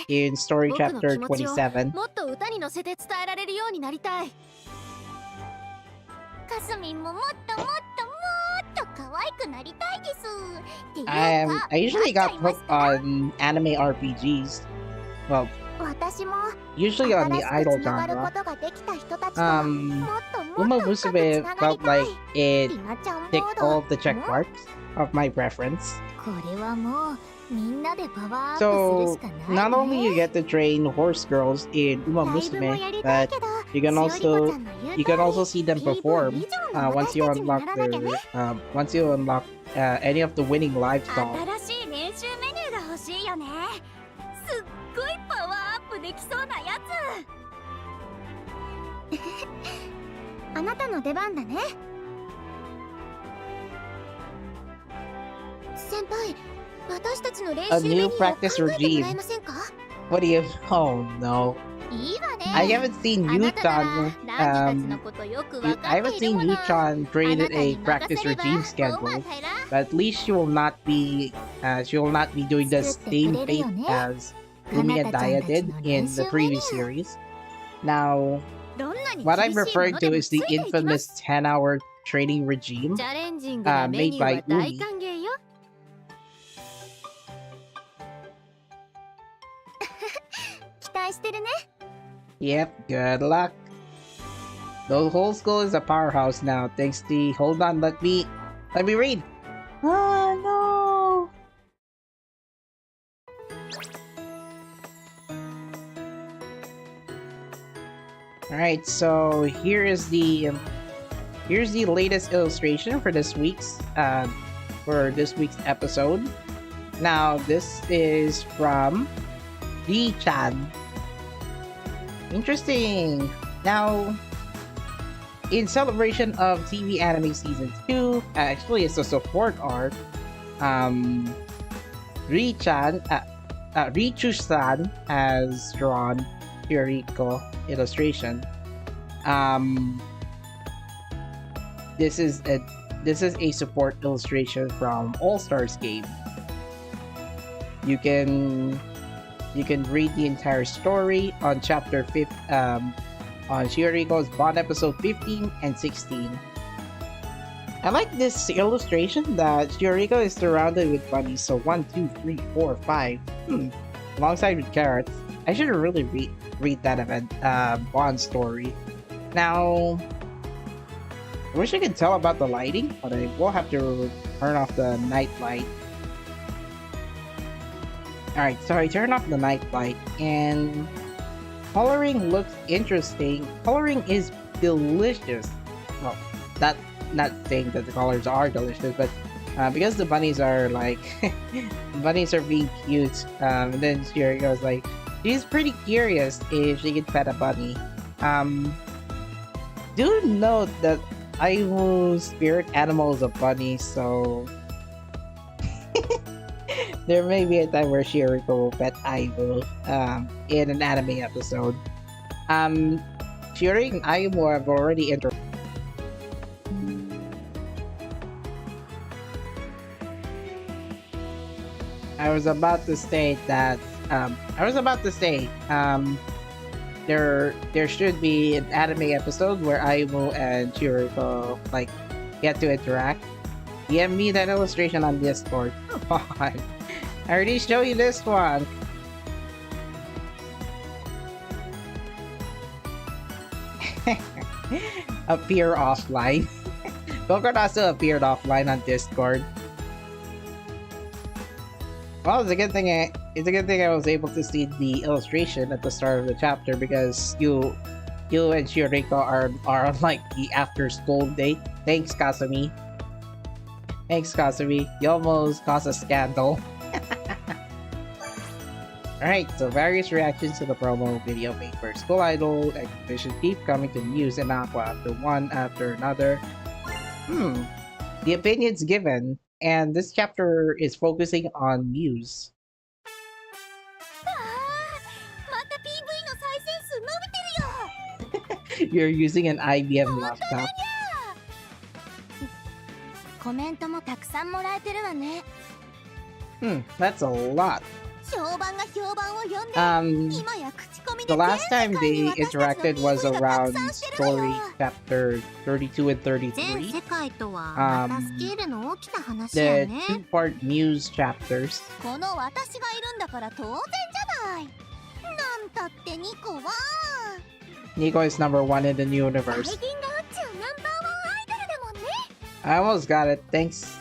in story chapter 27. もっと歌に乗せて伝えられるようになりたい。かすみんももっともっともっと可愛くなりたいです。I usually got hooked on anime RPGs. Well, usually on the idol genre. Uma Musume felt like it ticked all of the check marks of my preference. So, not only you get to train horse girls in Uma Musume, but you can also see them perform once you unlock any of the winning live songs. できそうなやつ。あなたの出番だね。先輩、私たちの練習メニューを考えてもらえませんか? What do you? Oh no. いいわね。I haven't seen Yuchan. I haven't seen Yuchan created a practice regime schedule, but at least she will not be doing the same fate as Umi and Daya did in the previous series. Now, what I'm referring to is the infamous 10-hour training regime made by Umi. Yep, good luck. The whole school is a powerhouse now, thanks to... Hold on, let me read. Oh no! Alright, so here's the latest illustration for this week's episode. Now this is from D-chan. Interesting. Now, in celebration of TV Anime Season 2, actually it's a support arc. Richu-san has drawn Yuriko illustration. This is a support illustration from All Stars game. You can read the entire story on chapter 5 on Shioriko's Bond episode 15 and 16. I like this illustration that Shioriko is surrounded with bunnies, so 1, 2, 3, 4, 5 alongside with carrots. I should really read that event Bond story. Now, I wish I could tell about the lighting, but I will have to turn off the night light. Alright, so I turn off the night light, and coloring looks interesting. Coloring is delicious. Well, not saying that the colors are delicious, but because the bunnies are like bunnies are being cute, and then she goes like she's pretty curious if she can pet a bunny. Do note that Aimu's spirit animal is a bunny, so there may be a time where Shiriko will pet Aimu in an anime episode. Shiriko and Aimu have already interacted. I was about to say there should be an anime episode where Aimu and Chiriko like get to interact. DM me that illustration on Discord. Come on. I already showed you this one. Appear offline. Gokard also appeared offline on Discord. Well, it's a good thing I was able to see the illustration at the start of the chapter because you and Shiriko are on like the after school date. Thanks, Kasumi. You almost caused a scandal. Alright, so various reactions to the promo video made for School Idol exhibition keep coming to Muse and Aqua after one after another. The opinions given, and this chapter is focusing on Muse. You're using an IBM laptop. That's a lot. The last time they interacted was around story chapter 32 and 33. The two-part Muse chapters. Nico is #1 in the new universe. I almost got it, thanks.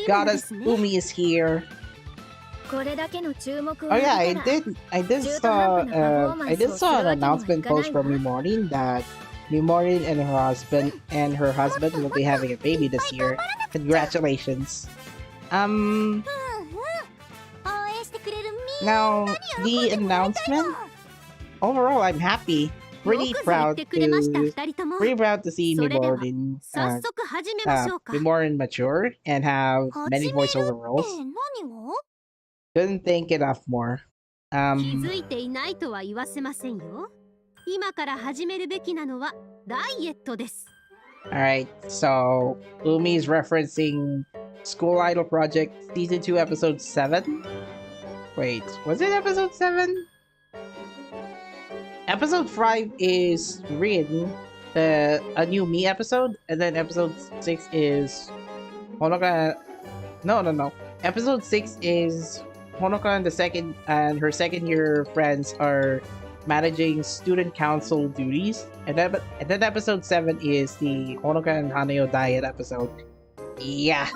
Goddess Umi is here. Oh yeah, I did saw an announcement post from Mimorin that Mimorin and her husband will be having a baby this year. Congratulations. Now the announcement. Overall, I'm happy. Pretty proud to see Mimorin mature and have many voiceover roles. Couldn't think enough more. Alright, so Umi's referencing School Idol Project Season 2 Episode 7? Wait, was it Episode 7? Episode 5 is Rin, a new Me episode, and then Episode 6 is Honoka. No. Episode 6 is Honoka and her second year friends are managing student council duties, and then Episode 7 is the Honoka and Haneo diet episode. Yeah,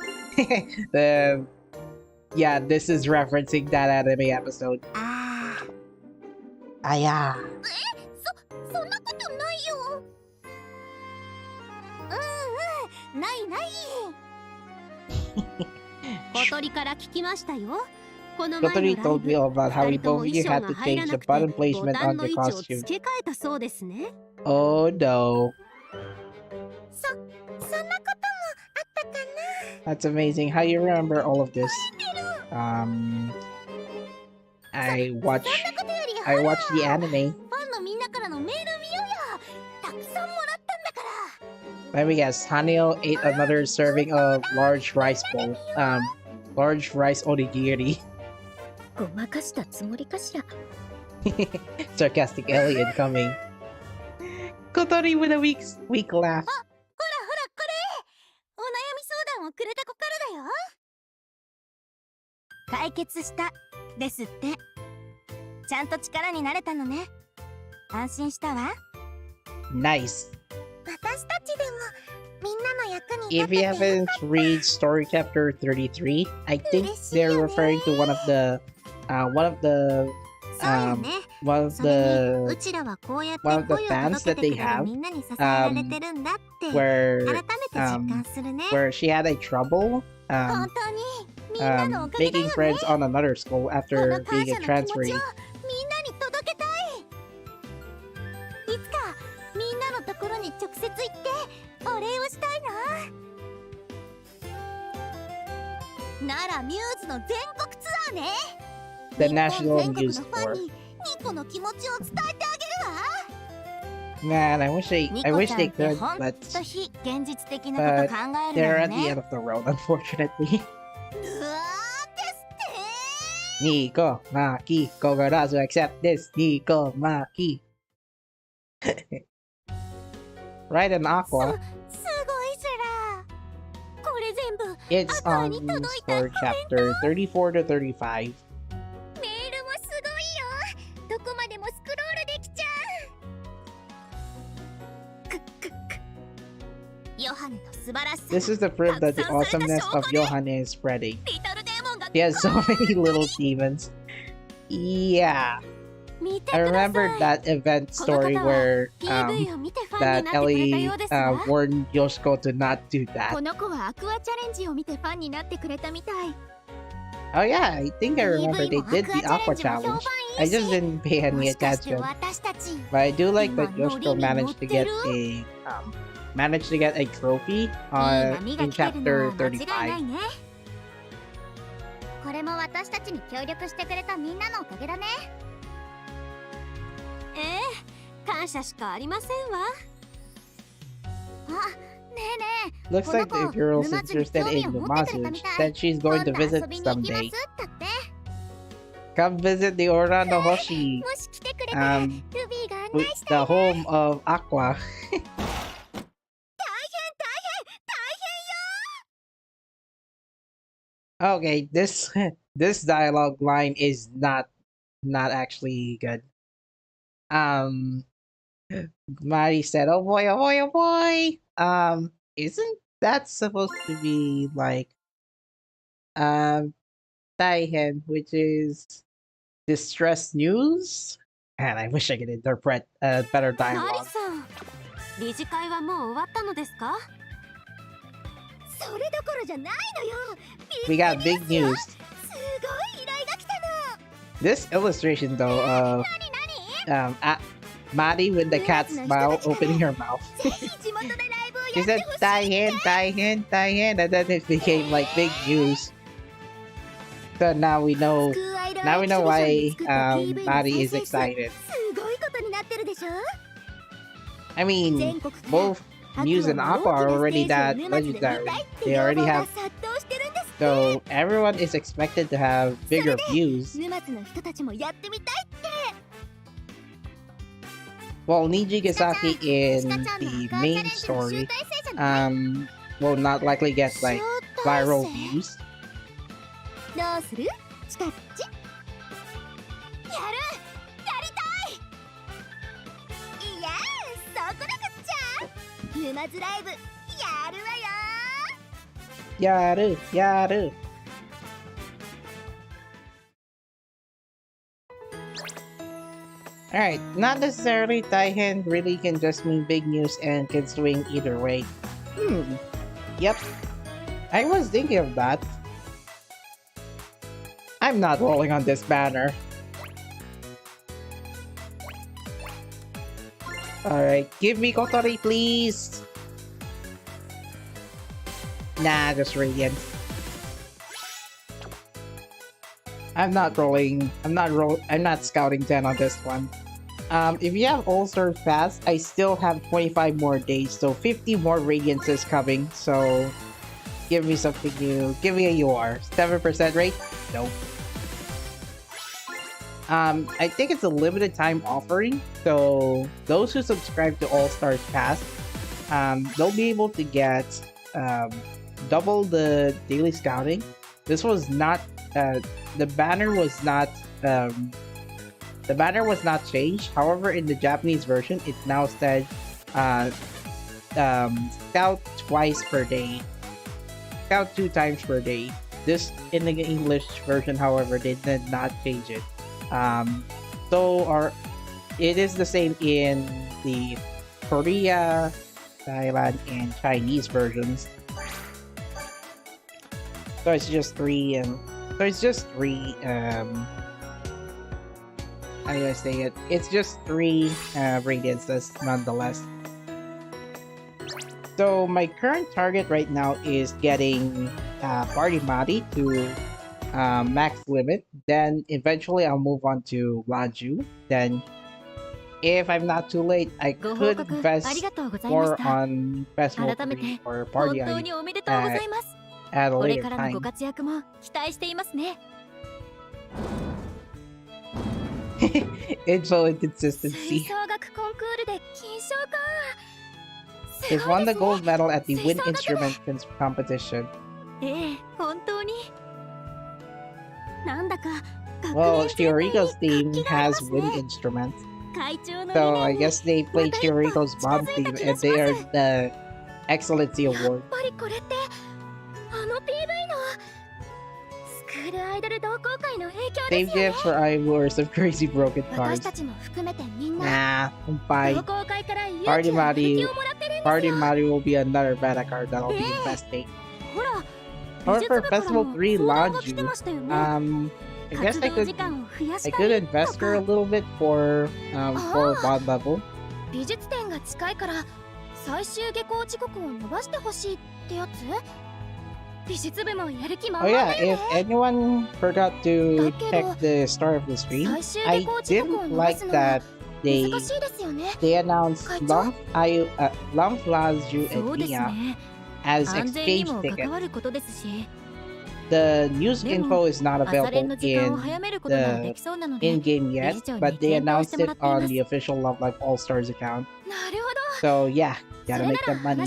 this is referencing that anime episode. Yeah. Kotori told me all about how both of you had to change the button placement on the costume. Oh no. That's amazing how you remember all of this. I watched the anime. Let me guess, Haneo ate another serving of large rice bowl. Large rice onigiri. Sarcastic alien coming. Kotori with a weak laugh. Nice. If you haven't read story chapter 33, I think they're referring to one of the fans that they have, where she had a trouble making friends on another school after being a transferee. いつかみんなのところに直接行ってお礼をしたいな。ならミューズの全国ツアーね。 The National News 日本全国のファンにニコの気持ちを伝えてあげるわ。 Man, I wish they could, but they're at the end of the road, unfortunately. Nico Maki, Kogarazu accept this. Nico Maki. Right in Aqua. It's on story chapter 34 to 35. This is the proof that the awesomeness of Johan is spreading. He has so many little demons. Yeah. I remember that event story where that Ellie warned Yoshiko to not do that. Oh yeah, I think I remember they did the Aqua Challenge. I just didn't pay any attention. But I do like that Yoshiko managed to get a trophy in chapter 35. これも私たちに協力してくれたみんなのおかげだね。感謝しかありませんわ。あ、ねえねえ。 Looks like the girl's interested in Numazu. Said she's going to visit someday. Come visit the Orlando Hoshi. The home of Aqua. Okay, this dialogue line is not actually good. Mari said, "Oh boy, oh boy, oh boy." Isn't that supposed to be like Taihen, which is distress news? And I wish I could interpret better dialogue. We got big news. This illustration though of Maddie with the cat's smile opening her mouth. She said Taihen, Taihen, Taihen, and then it became like big news. So now we know why Maddie is excited. I mean, both Muse and Aqua are already that legendary. They already have, so everyone is expected to have bigger views. Well, Nijigasaki in the main story will not likely get like viral views. Yaru, yaru. Alright, not necessarily Taihen really can just mean big news and can swing either way. Yep. I was thinking of that. I'm not rolling on this banner. Alright, give me Kotori, please! Nah, just Radiant. I'm not scouting 10 on this one. If you have All-Star Pass, I still have 25 more days, so 50 more Radiances coming, so give me something new. Give me a UR. 7% rate? Nope. I think it's a limited time offering, so those who subscribe to All-Stars Pass, they'll be able to get double the daily scouting. This was not the banner was not changed. However, in the Japanese version, it now said scout twice per day, scout 2 times per day. This in the English version, however, they did not change it. It is the same in the Korea, Thailand, and Chinese versions. So it's just three, how do I say it? It's just 3 radiances nonetheless. So my current target right now is getting Party Mari to max limit. Then eventually I'll move on to Laju. Then if I'm not too late, I could invest more on Festival 3 or Party ID at a later time. Info inconsistency. He's won the gold medal at the wind instrument competition. Well, Shioriko's team has wind instruments. So I guess they played Shioriko's bomb theme and they earned the Excellency Award. Save gifts for Ivors of Crazy Broken Cards. Nah, I'm fine. Party Mari will be another meta card that I'll be investing. However, Festival 3 Laju, I guess I could invest her a little bit for bond level. Oh yeah, if anyone forgot to check the start of the stream, I didn't like that they announced Long Laju and Mia as exchange tickets. The news info is not available in-game yet, but they announced it on the official Love Live All-Stars account. So yeah, gotta make the money.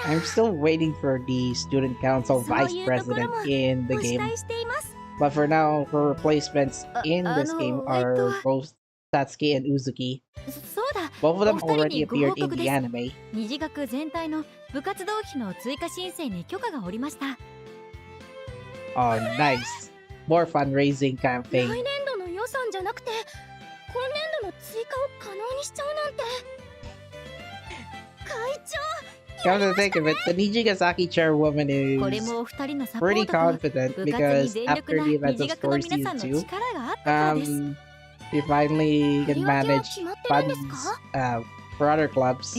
I'm still waiting for the student council vice president in the game. But for now, her replacements in this game are both Satsuki and Uzuki. Both of them already appeared in the anime. Oh, nice. More fundraising campaign. Come to think of it, the Nijigasaki chairwoman is pretty confident because after the events of Story Season 2, she finally can manage funds for other clubs.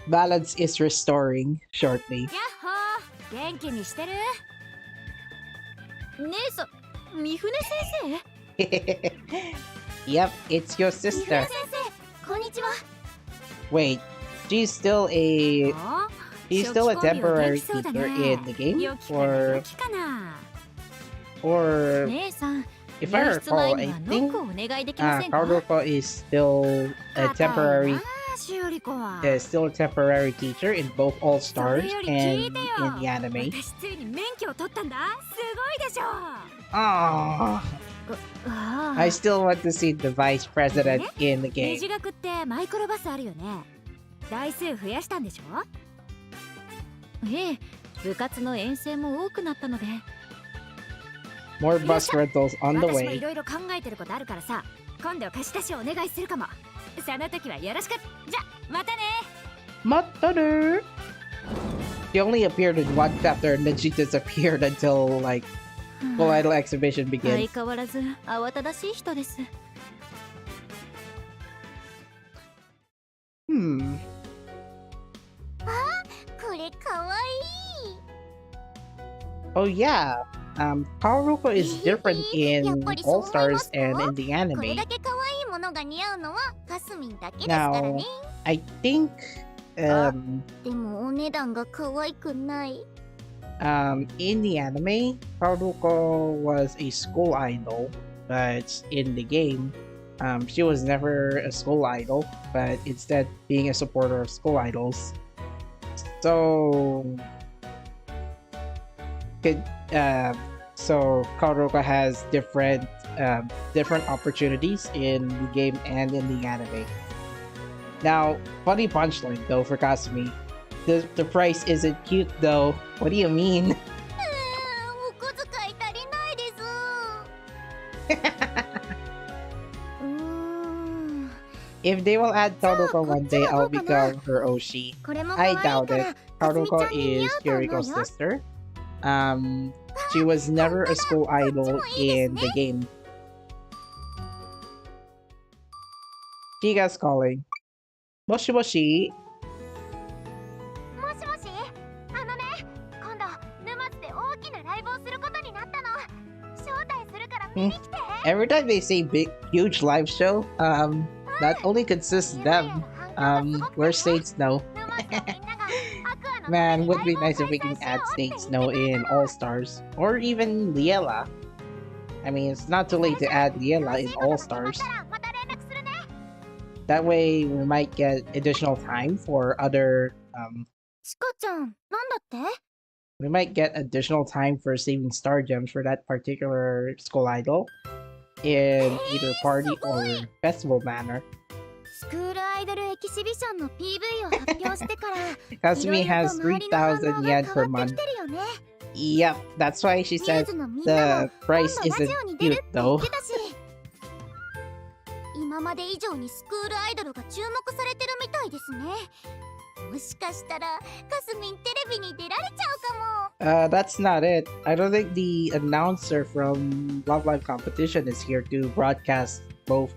Balance is restoring shortly. Yep, it's your sister. Wait, she's still a temporary teacher in the game, or if I recall, I think Karuko is still a temporary teacher in both All Stars and in the anime. Aww. I still want to see the vice president in the game. More bus rentals on the way. Matane! She only appeared in one chapter and then she disappeared until like full idol exhibition begins. Oh yeah, Kaoruko is different in All Stars and in the anime. ミンだけですからね。 I think でもお値段が可愛くない。in the anime, Haruko was a school idol, but in the game, she was never a school idol, but instead being a supporter of school idols. So, so Haruko has different opportunities in the game and in the anime. Now, funny punchline though for Kasumi. The price isn't cute though. What do you mean? お小遣い足りないです。If they will add Haruko one day, I'll become her Oshi. I doubt it. Haruko is Kiriko's sister. She was never a school idol in the game. Chiga's calling. Moshi moshi. もしもし、今度沼津で大きなライブをすることになったの。招待するから見に来て。 Every time they say big, huge live show, that only consists of them. Where's Saint Snow? Man, would be nice if we can add Saint Snow in All Stars, or even Liela. I mean, it's not too late to add Liela in All Stars. That way, we might get additional time for other. チカちゃん、なんだって？ We might get additional time for saving star gems for that particular school idol in either party or festival manner. スクールアイドルエキシビションの PV を発表してから Kasumi has 3,000 yen per month. Yep, that's why she said the price isn't cute though. 今まで以上にスクールアイドルが注目されてるみたいですね。もしかしたらかすみんテレビに出られちゃうかも。That's not it. I don't think the announcer from Love Live Competition is here to broadcast both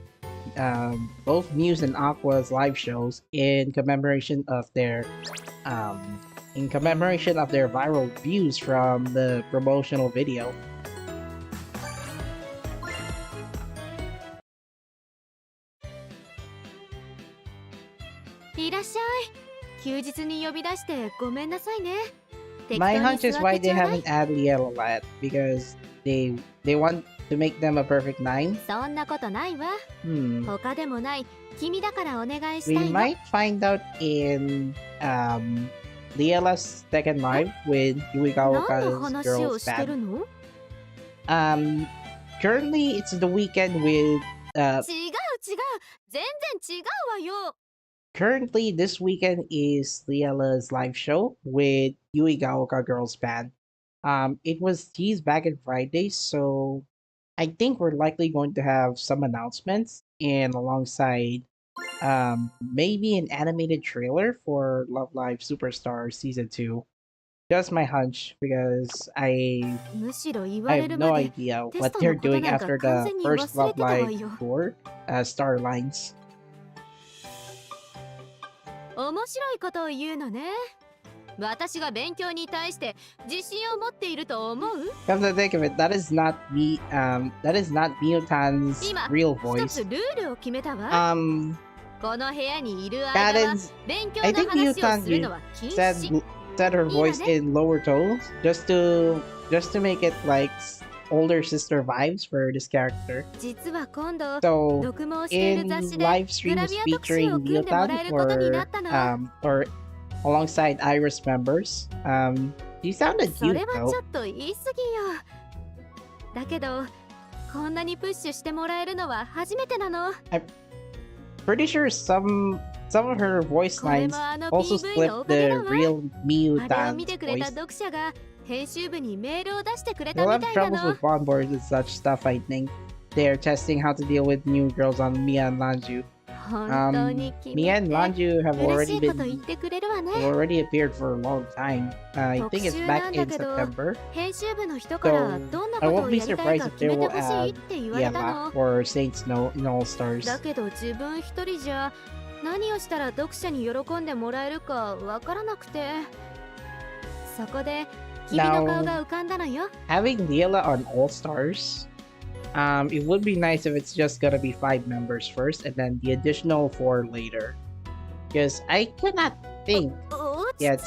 Muse and Aqua's live shows in commemoration of their viral views from the promotional video. いらっしゃい。休日に呼び出してごめんなさいね。 My hunch is why they haven't added Liela yet, because they want to make them a perfect 9. そんなことないわ。他でもない。君だからお願いしたい We の。 might find out in Liela's second live with 何の Yuigaoka's 話を girls してる band. の？ Currently it's the weekend with 違う。全然違うわよ。 currently this weekend is Liela's live show with Yuigaoka girls band. It was teased back on Friday, so I think we're likely going to have some announcements and alongside maybe an animated trailer for Love Live Superstar Season 2. Just my hunch, because I むしろ言わ have れる no まで idea テス what トの they're こと doing なんか after 完 the 全に first 忘れ Love てたわ Live よ。 tour, Starlines. 面白いことを言うのね。私が勉強に対して自信を持っていると思う？ Come to think of it, that is not Miyotan's 今 real 一 voice. つルールを決めたわ。 この部屋にいる間は Kaden's 勉強 I の think 話を Miyotan するのは禁 said 止。 her voice in lower tones just to make it like older sister vibes for this character. 実は今度 So 読毛している in 雑誌で live グ streams ラビア特集を featuring 組んでもらえ Miyotan ることになったの。 or alongside Iris members, she sounded そ cute れは though. ちょっと言い過ぎよ。だけどこんなにプッシュしてもらえるのは初めてなの。 Pretty sure some of her voice これ lines もあの also PV のお split かげ the だわ。 real あれを見 Miyotan's てくれた voice. 読者が編集部にメールを出してくれた They'll み have たいな troubles の。 with bondboards and such stuff, I think. They're testing how to deal with new girls on Mia and Lanju. 本当に君 Mia っ and て Lanju have 嬉し already いこと言っ been てくれるわね。 already appeared for a long time. I think it's back in September. 編集部の人からどんなこ I と won't を be やりたい surprised か if 決 they めて will ほしい add って言われた Yella の。 or Saint Snow in All Stars. だけど自分一人じゃ何をしたら読者に喜んでもらえるかわからなくて、そこで君の顔が浮かんだのよ。 Having Liela on All Stars It would be nice if it's just gonna be 5 members first and then the additional 4 later. Because I cannot think yet.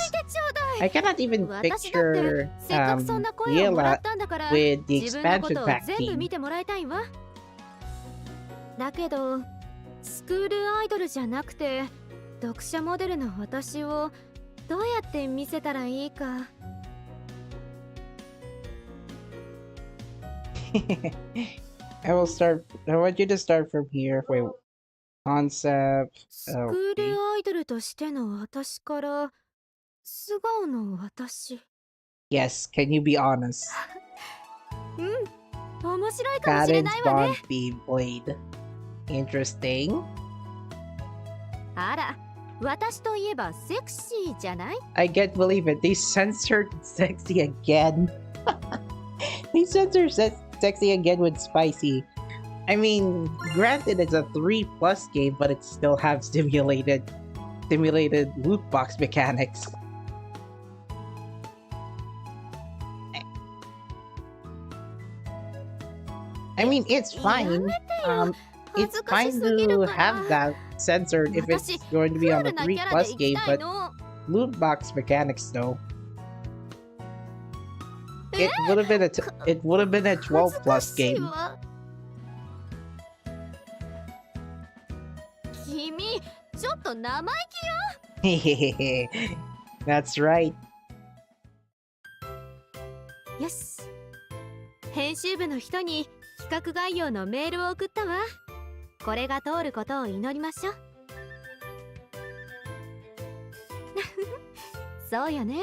I cannot even picture Liela with the expansion pack team. だけどスクールアイドルじゃなくて読者モデルの私をどうやって見せたらいいか。I want you to start from here. Wait, concept. スクールアイドルとしての私から素顔の私。Yes, can you be honest? 面白いかもしれないわね。 Bond being played. Interesting. あら、私といえばセクシーじゃない？ I can't believe it. They censored sexy again. They censored sexy again with spicy. I mean, granted it's a 3+ game, but it still has simulated loot box mechanics. I mean, it's fine. It's fine to have that censored if it's going to be on a 3+ game, but loot box mechanics though. It would have been a 12+ game. 君、ちょっと生意気よ。That's right. よし。編集部の人に企画概要のメールを送ったわ。これが通ることを祈りましょう。そうよね。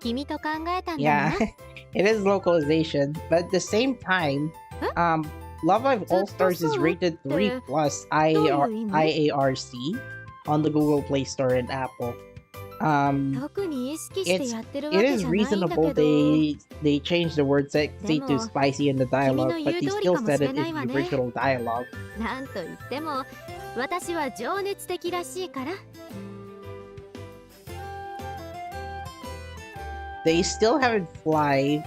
君と考えたんだな。Yeah, it is localization, but at the same time, Love Live All Stars is rated 3+ IARC on the Google Play Store and Apple. 特に意識してやってるわ It け is じゃないんだけど。 reasonable they changed the word sexy to spicy in the dialogue, but they still said it in the original dialogue. なんと言っても、私は情熱的らしいから。They still haven't fly.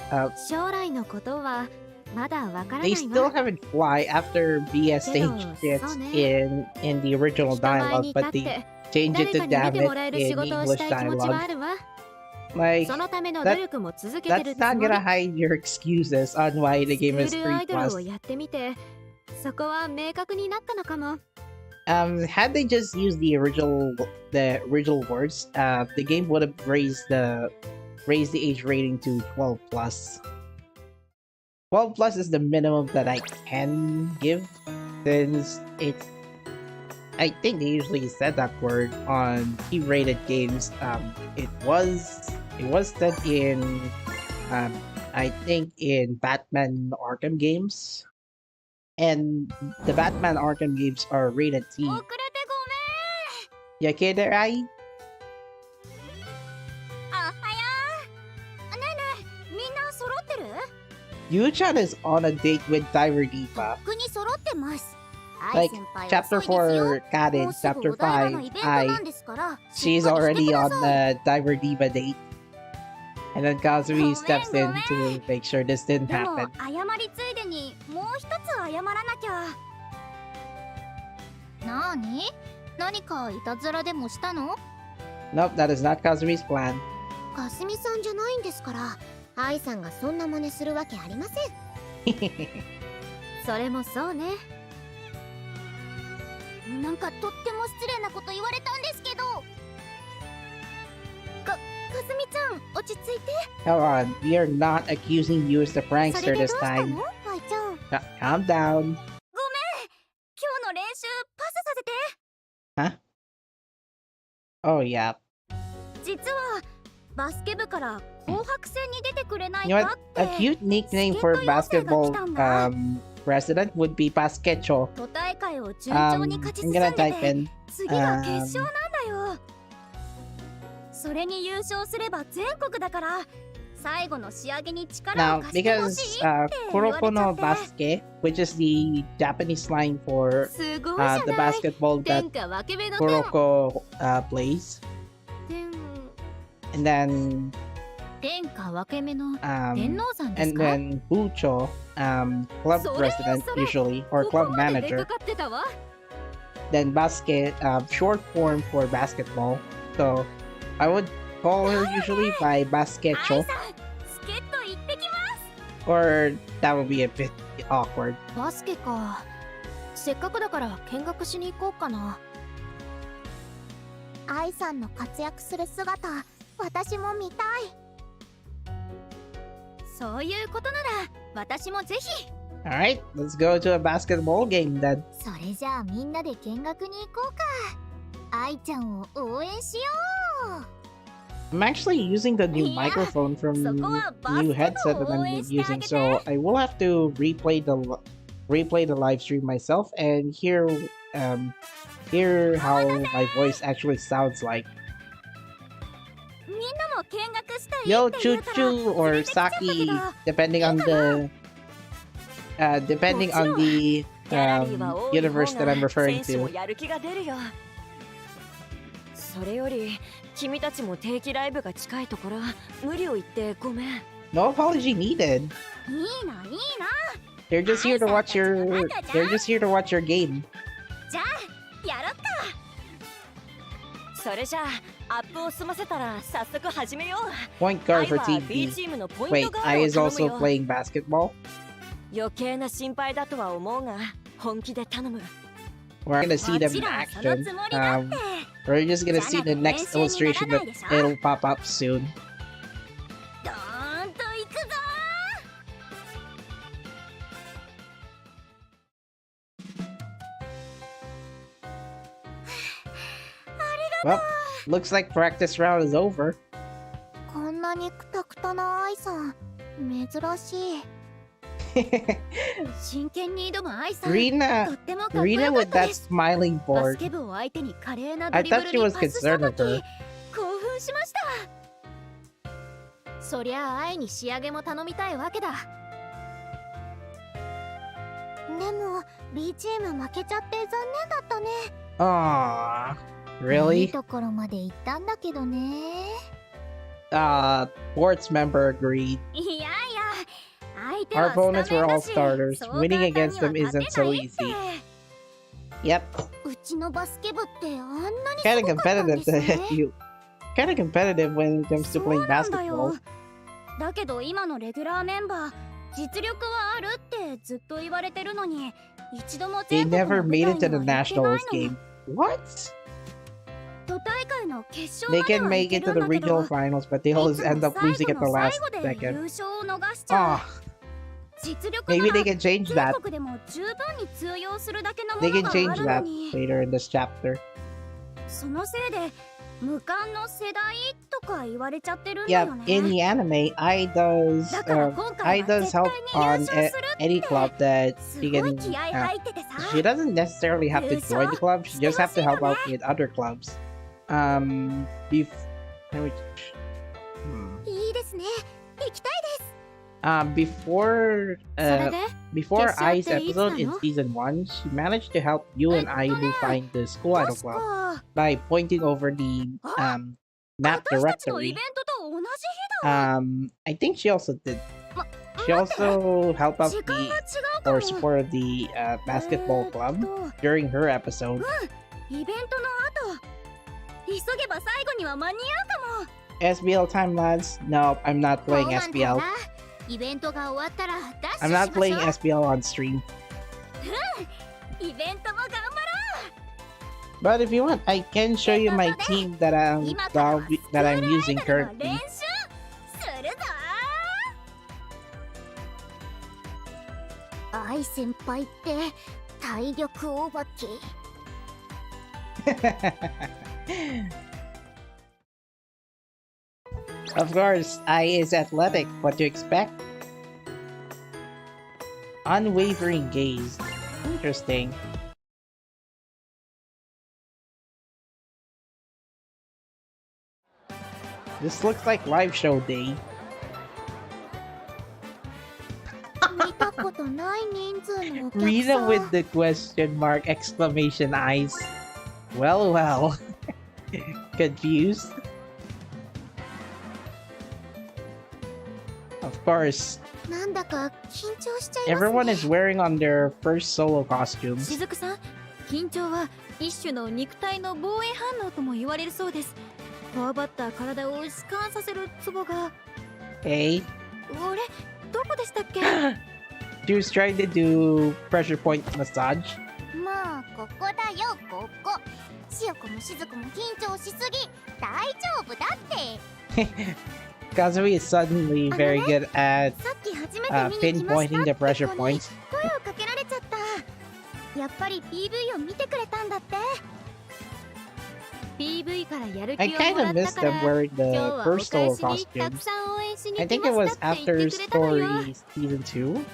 将来のことはまだわからな They い still わ。 haven't fly after BS changed it in the original 人前 dialogue, に立 but っ they て changed 誰 it か to に見 damn てもらえ it る仕 in 事を English したい気持ちは dialogue. あるわ。 Like そのための努力も続けてる that's つ not もり。 gonna hide your excuses on why the ス game ク is ールアイドルを 3+. やってみて、そこは明確になったのかも。Had they just used the original words, the game would have raised the age rating to 12+. 12+ is the minimum that I can give, since it's. I think they usually said that word on T-rated games. It was said in, I think in Batman Arkham games, and the Batman Arkham games are rated T. 遅れてご You okay there, Ai? めん。あはやー。ねえねえ、みんな揃ってる？ Yu-chan is on a date with Diver Diva. 僕に揃ってます。 Like, chapter 4 Karin, chapter 5 Ai. She's already on the Diver Diva date. And then Kazumi steps in to make sure this didn't でも happen. 謝りついでにもう一つ謝らなきゃ。なーに？何かいたずらでもしたの？ Nope, that is not Kazumi's plan. かすみさんじゃないんですから、愛さんがそんな真似するわけありません。それもそうね。なんかとっても失礼なこと言われたんですけど。かすみちゃん、落ち着いて。 Come on, we are not accusing you as the そ prankster れでどう this した time. の？愛ちゃん。 Calm down. ごめん。今日の練習パスさせて。 Huh? Oh, yeah. 実はバスケ部から紅白戦に出てくれない You know か what? っ A て。 cute nickname for basketball president would be Basquecho. 都大会を順調に勝ち I'm 進ん gonna で type て、 in. 次が決勝なんだよ。それに優勝すれば全国だから、最後の仕上げに力を Now, 貸してほ because しいって言われちゃ Kuroko っ no て。 Basque, which is the Japanese line for すごいじゃ the ない。 basketball 天 that 下分け目の天。 Kuroko plays. 天 And then And then Bucho, club president usually, or club manager. Then basket, short form for basketball. So I would call her usually by Baskecho. Or that would be a bit awkward. バスケか。せっかくだから見学しに行こうかな。愛さんの活躍する姿、私も見たい。そういうことなら、私もぜひ。Alright, let's go to a basketball game then. それじゃあみんなで見学に行こうか。愛ちゃんを応援しよう。I'm actually using the new microphone from the new headset that I'm using, so I will have to replay the live stream myself and hear how my voice actually sounds like. Yo, Choo Choo or Saki, depending on the universe that I'm referring to. それより君たちも定期ライブが近いところ無理を言ってごめん。 No apology needed. いいのいいの。 They're just here to watch your game. じゃあやろっか。それじゃあアップを済ませたら早速始めよう。 Point guard for Team B. Wait, I is also playing basketball? 余計な心配だとは思うが本気で頼む。 We're gonna see them in action. We're just gonna see the next illustration that it'll pop up soon. ドーンと行くぞ。 Well, looks like practice round is over. こんなにくたくたな愛さん、珍しい。真剣に挑む愛さん、 Rina とってもかっこよ with かった that です。 smiling バス board. ケ部を相手に華麗なド I リブ thought ル she に was パスした concerned of 時、 her. 興奮しました。そりゃあ愛に仕上げも頼みたいわけだ。でも B チーム負けちゃって残念だったね。 Aww, いい really? ところまで行ったんだけどね。 Sports member agreed. いやいや、相手 Our はスタ opponents メ were ン all だし、 starters. そう Winning 簡単 against には them 勝て isn't な so いって。 easy. Yep, うちのバスケ部ってあんなに kinda すごかったん competitive ですね。 kinda competitive when it comes to そう playing なんだよ。 basketball. だけど今のレギュラーメンバー、実力はあるってずっと言われてるのに、一度も They 全国 never の made 舞 it to 台 the には行ってない nationals の。 game. What? 都大会の決勝 They まで can は make 行け it る to ん the だけ regional ど、 finals, but they い always つ end も up 最 losing 後 at the の last 最後で second. 優勝を逃しちゃう。 Ah, 実力な maybe ら they can change 全 that. 国でも十分に通用するだけのも They の can が change あるの that に、 later in this chapter. そのせいで無冠の世代とか言われちゃってるんだ Yeah, よね。 in the anime, I だから does 今回は help 絶対に優 on 勝するって any club that す she ごい can. 気合入っててさ。 She doesn't necessarily have to join the club. She just have to help out with other clubs. Let me- いいですね。行きたいです。 before それで before Guess Ai's what they episode eat, in no? season 1, she managed to help you and Ailu find the school idol 確 club か by pointing over the map 私たちのイ directory. ベントと同じ日だ。 I think she also did. ま She also helped out 時間が違 the うかも。 or supported the basketball club during her episode. イベントの後、急げば最後には間に合うかも。 SBL time, lads. No, I'm not そう playing なんだ SBL. な。イベントが終わったらダッシュ I'm し not ましょ playing う。 SBL on stream. イベントも頑張ろ But if you want, I can show you my team that う。今からは that I'm using スクールアイドルの currently. 練習するぞ。愛先輩って体力お化け。 Of course, I is athletic. What to expect? Unwavering gaze. Interesting. This looks like live show day. 見たことない人数のお客さん。 Rita with the question mark exclamation eyes. Well, well. Confused? Of course, なんだか緊張しちゃいます everyone ね is wearing on their first solo costumes. しずくさん、緊張は一種の肉体の防衛反応とも言われるそうです。こわばった体を弛緩させるツボが。Okay. あれ、どこでしたっけ？ She was trying to do pressure point massage. まあここだよここ。しおこもしずくも緊張しすぎ。大丈夫だって。 Kazumi is suddenly very good at さっき初めて見に来ました pinpointing the って pressure 子に points. 声をかけられちゃった。やっぱり PV を見てくれたんだって。PV からやる I 気をも kind ら of った missed か them ら、 wearing 今日 the はお first 返 solo しにたく costumes. さん応援しに I 来 think ま it し was たって言 after ってくれたのよ。 Story Season 2.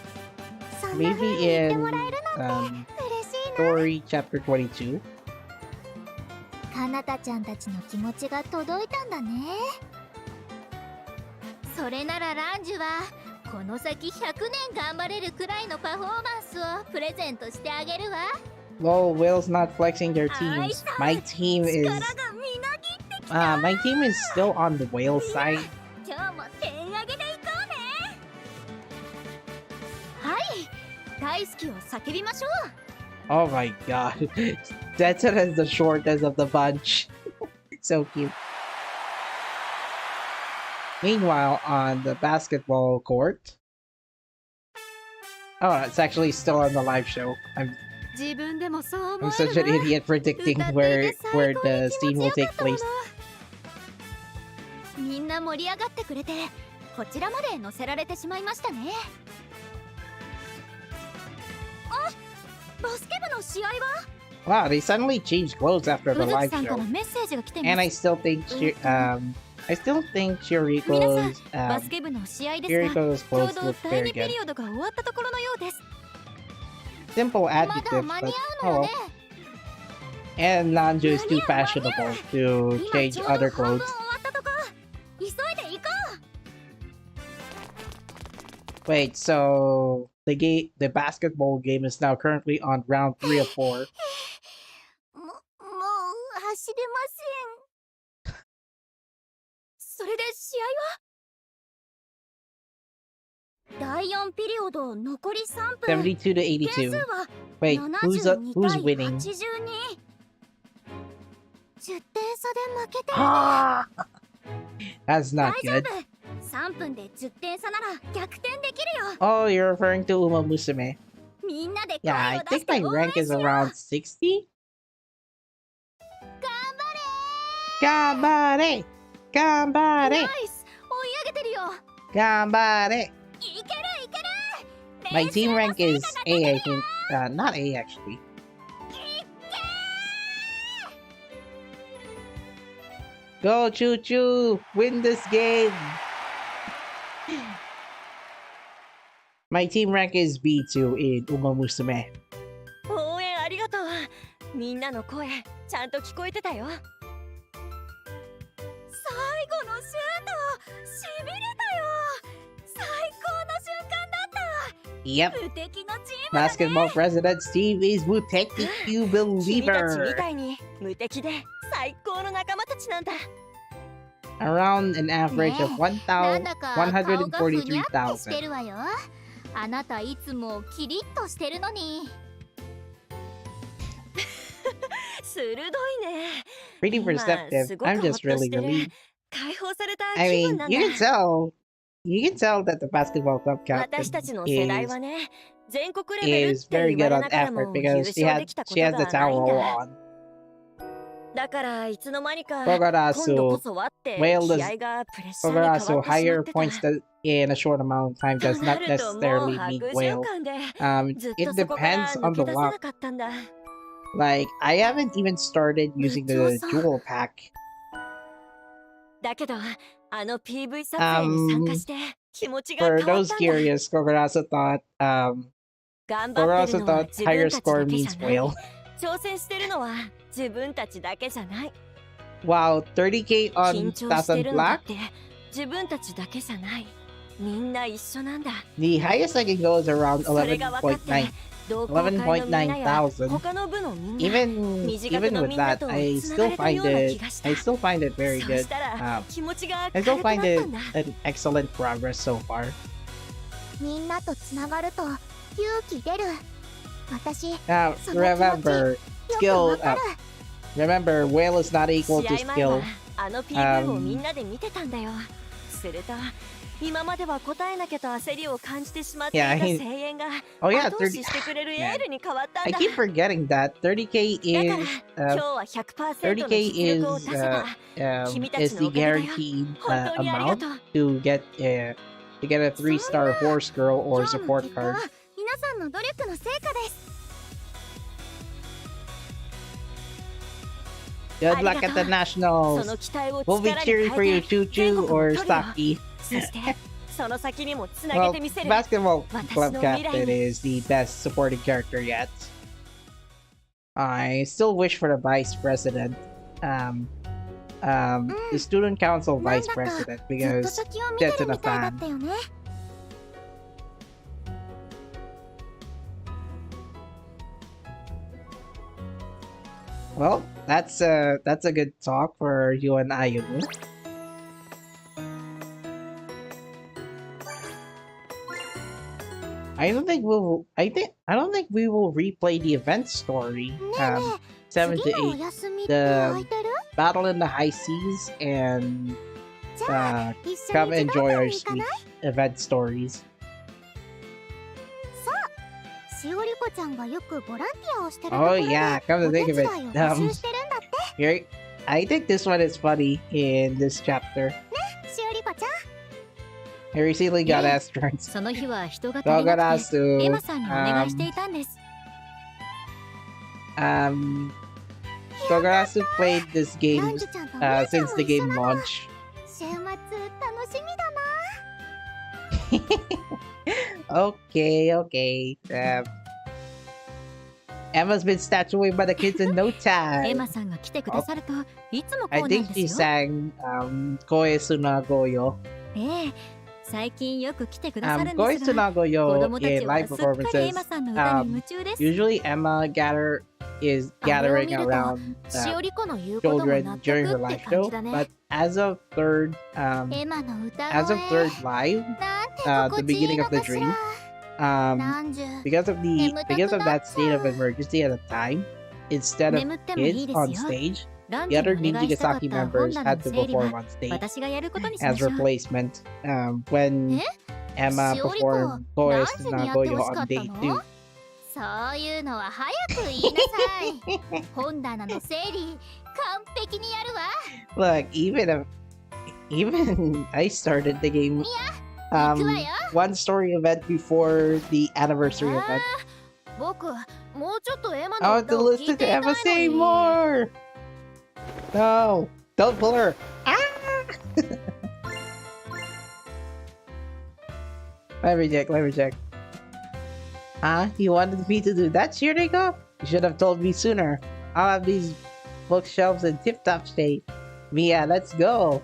そんな風に Maybe 言って in もらえるなんて um, 嬉しいな。 Story Chapter 22. かなたちゃんたちの気持ちが届いたんだね。それならランジュはこの先100年頑張れるくらいのパフォーマンスをプレゼントしてあげるわ。 Lol, Will's not flexing their teams. My team is 力がみなぎってきた。 my team is still on the whale side. 今日も点上げでいこうね。はい、大好きを叫びましょう。 Oh my god. Stetson is the shortest of the bunch. So cute. Meanwhile, on the basketball court. Oh, it's actually still on the live show. 自分でもそう思 I'm え such る an な。 idiot predicting where the scene will take place. みんな盛り上がってくれてこちらまで乗せられてしまいましたね。あ、バスケ部の試合は Wow, they suddenly changed clothes after う the ずき live さんから show. メッセージが来てま And す。 I still think 皆さん Shiriko's バスケ部の試合ですが Shiriko's ちょう clothes ど look 第 very 2ピ good. リオドが終わったところのようです。 Simple まだ adjectives, 間 but に oh 合うのよ well. ね。 And Nanju is too fashionable to 今 change ちょう other ど半分 clothes. 終わったとこ。急いで行こ Wait, so the basketball game is now currently on round 3 of 4. う。もう走れません。それで試合は第4ピリオド残り3分。 72 to 点数 82. は Wait, 72 who's 対 winning? 82。10点差で負けてるね。 Ah! That's 大 not 丈 good. 夫。3分で10点差なら逆転できるよ。 Oh, you're referring to Uma Musume. みんなで Yeah, 声 I を出 think して my 応援 rank し is よう。 around 60. 頑張れ Gambare! ー。 Gambare! ナイス。追い上げてるよ。 Gambare! いけるいける。 My 練習 team の rank 成 is 果が A, 出 I てるよ。 think. Not A, actually. Go, Choo Choo! Win this game! My team rank is B2 in Uma Musume. 応援ありがとう。みんなの声ちゃんと聞こえてたよ。最後のシュートしびれたよ。最高の瞬間だった。 Yep. 無敵のチームだね。 Basketball President's team is Muteki, you 君たちみ believer! たいに無敵で最高の仲間たちなんだ。 Around an average of なんだか顔がふにゃってして 1,143,000. るわよ。あなたいつもキリッとしてるのに。鋭いね。 Pretty 今 perceptive. すごく I'm ほっと just し really てる。 relieved. 解放された I 気分 mean, なんだ。 you can tell that the basketball club 私た captain ちの世代 is はね、全国レベルっ is て very 言わ good れ on ながら effort も優 because 勝できたこと she が has the ないん towel だ。 on. だからいつの間にか今度こ Kogarasu そはって気 whale 合 does がプレッシャーに変わってし Kogarasu ま higher ってた。 points in a short amount of time と does な not るともう necessarily 悪 mean 循 whale. 環で ずっ It とそこから depends 抜 on け the 出せ luck. なかったんだ。 Like, I haven't even started using the jewel pack. だけどあの PV 撮影に参加して気持ちが For 変わっ those たんだ。 curious, Kogarasu thought 頑張ってる Kogarasu のは thought 自分 higher たち score だけじ means ゃない。 whale. 挑戦してるのは自分たちだけじゃない。 Wow, 30k 緊 on 張して Tasan るのだっ Black? て自分たちだけじゃない。みんな一緒なんだ。 The highest I can go is around それが分かって 11.9. 同好会のみんなや 11,900. 他の部のみんな Even 短くの with みんな that, と I つなが still れた find ような it 気がした I still find it very そ good. したら気持ちが I 軽 still くなっ find た it んだ。 an excellent progress so far. みんなとつながると勇気出る。私、 Now その気持ち remember, よく skill わかる。 remember whale is not equal 試 to 合前は skill. あの PV をみんなで見てたんだよ。すると今までは答えなきゃと焦りを感じてしまっていた Yeah, 声援が Oh yeah, 後押 30. ししてくれるエールに変わったん I だ。 keep forgetting that 30k だ is から今日は 100% の 30k 実力を is 出せば is the 君たちのおかげだよ。 guaranteed 本当にありが amount とう。 to get a 3-star horse girl or 今日の support 結果は card. 皆さんの努力の成果です。 Good ありが luck とう。 at the そ nationals. の期待を We'll be 力に cheering for 変 you, えて Choo 全 Choo 国を or 取るよ。 Saki. そしてその先にもつなげ Well, てみせる。 basketball club 私の未来 captain に is the best supporting character yet. I still wish for the vice president. The student council なん vice だか president ずっと because 先を見て that's る in a みたいだっ fan. たよね。 Well, that's a good talk for you and Ayumu. I don't think we will replay the event story. ねえねえ、 7 to 次のお 8, 休みって空いてる？ battle in the high seas and じゃあ、一緒 come に一度 enjoy 会 our いに行かない？ event stories. しおりこちゃんがよくボランティアをしてるとこ Oh ろで yeah, come to お手 think 伝 of いを it. 募集してるんだって。 Here, I think this one is funny in this chapter. しおりこちゃん。 I recently got Yeah. asked turns. その日は人が So 足 I りな got く asked て to エマさんにお願いしていたんです。 so I got asked to play this ラ game ンジュちゃんとみーちゃん since も the 一緒 game なの。 launch. 週末楽しみだな。 Okay. Emma's been snatched away by the kids in no エ time. マさんが来てくださるといつもこ I うなんで think she すよ。 sang Koe Sunagoyo. ええ、最近よく来てくださるん Koe ですが、子 Sunagoyo 供た in ちは live すっかりエ performances. マさんの歌に夢中です。 Usually Emma is gathering あれを見ると around しおりこの言うことも children 納 during 得 her って live 感 show, じだね。 but as of third エマの歌 as of 声 third live, なんて the 心地いい beginning の of the かし dream, ら。 um, ランジュ because of that state of 眠たくなっちゃう。 emergency at the time, instead of 眠ってもいい kids で on すよ。 stage, ラン the ジ other にお願いしたかっ Nijigaki た本 members 棚 had の to 整理 perform は on stage 私がやることにしま as しょう。 replacement when え？ Emma しおりこ、 performed Koe ランジュにやってほ Sunagoyo しか on った day の？ 2. そういうのは早く言いなさい。本棚の整理、完璧にやるわ。 Look, even I started the game 行くわよ。 one story event before the anniversary event. 僕、もうちょっとエマ I の want 歌 to を聞 listen いて to いたい Emma の say に。 more. No, don't pull her. Ah! Let me check. Huh? You wanted me to do that, Shiriko? You should have told me sooner. I'll have these bookshelves in tip-top state. Mia, let's go.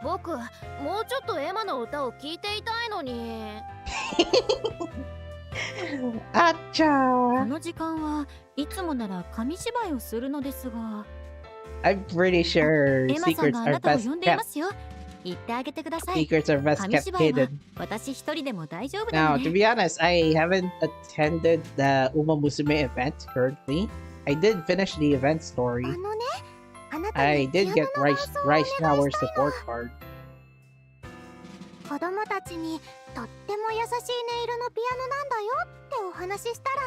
僕、もうちょっとエマの歌を聞いていたいのに。こ Acha! の時間はいつもなら紙芝居をするのですが、 I'm pretty sure エマさん secrets があ are なたを best 呼んでいま kept. すよ。言ってあげてください。 Secrets are best 紙 kept 芝居は hidden. 私一人でも大丈夫な Now, の to ね。 be honest, I haven't attended the Uma Musume event currently. I did finish the event あ story. のね、あなた I にピア did ノ get の伴 Rice 奏をお願い Rice したい Shower の。 support card. 子供たちにとっても優しい音色のピアノなんだよってお話ししたら、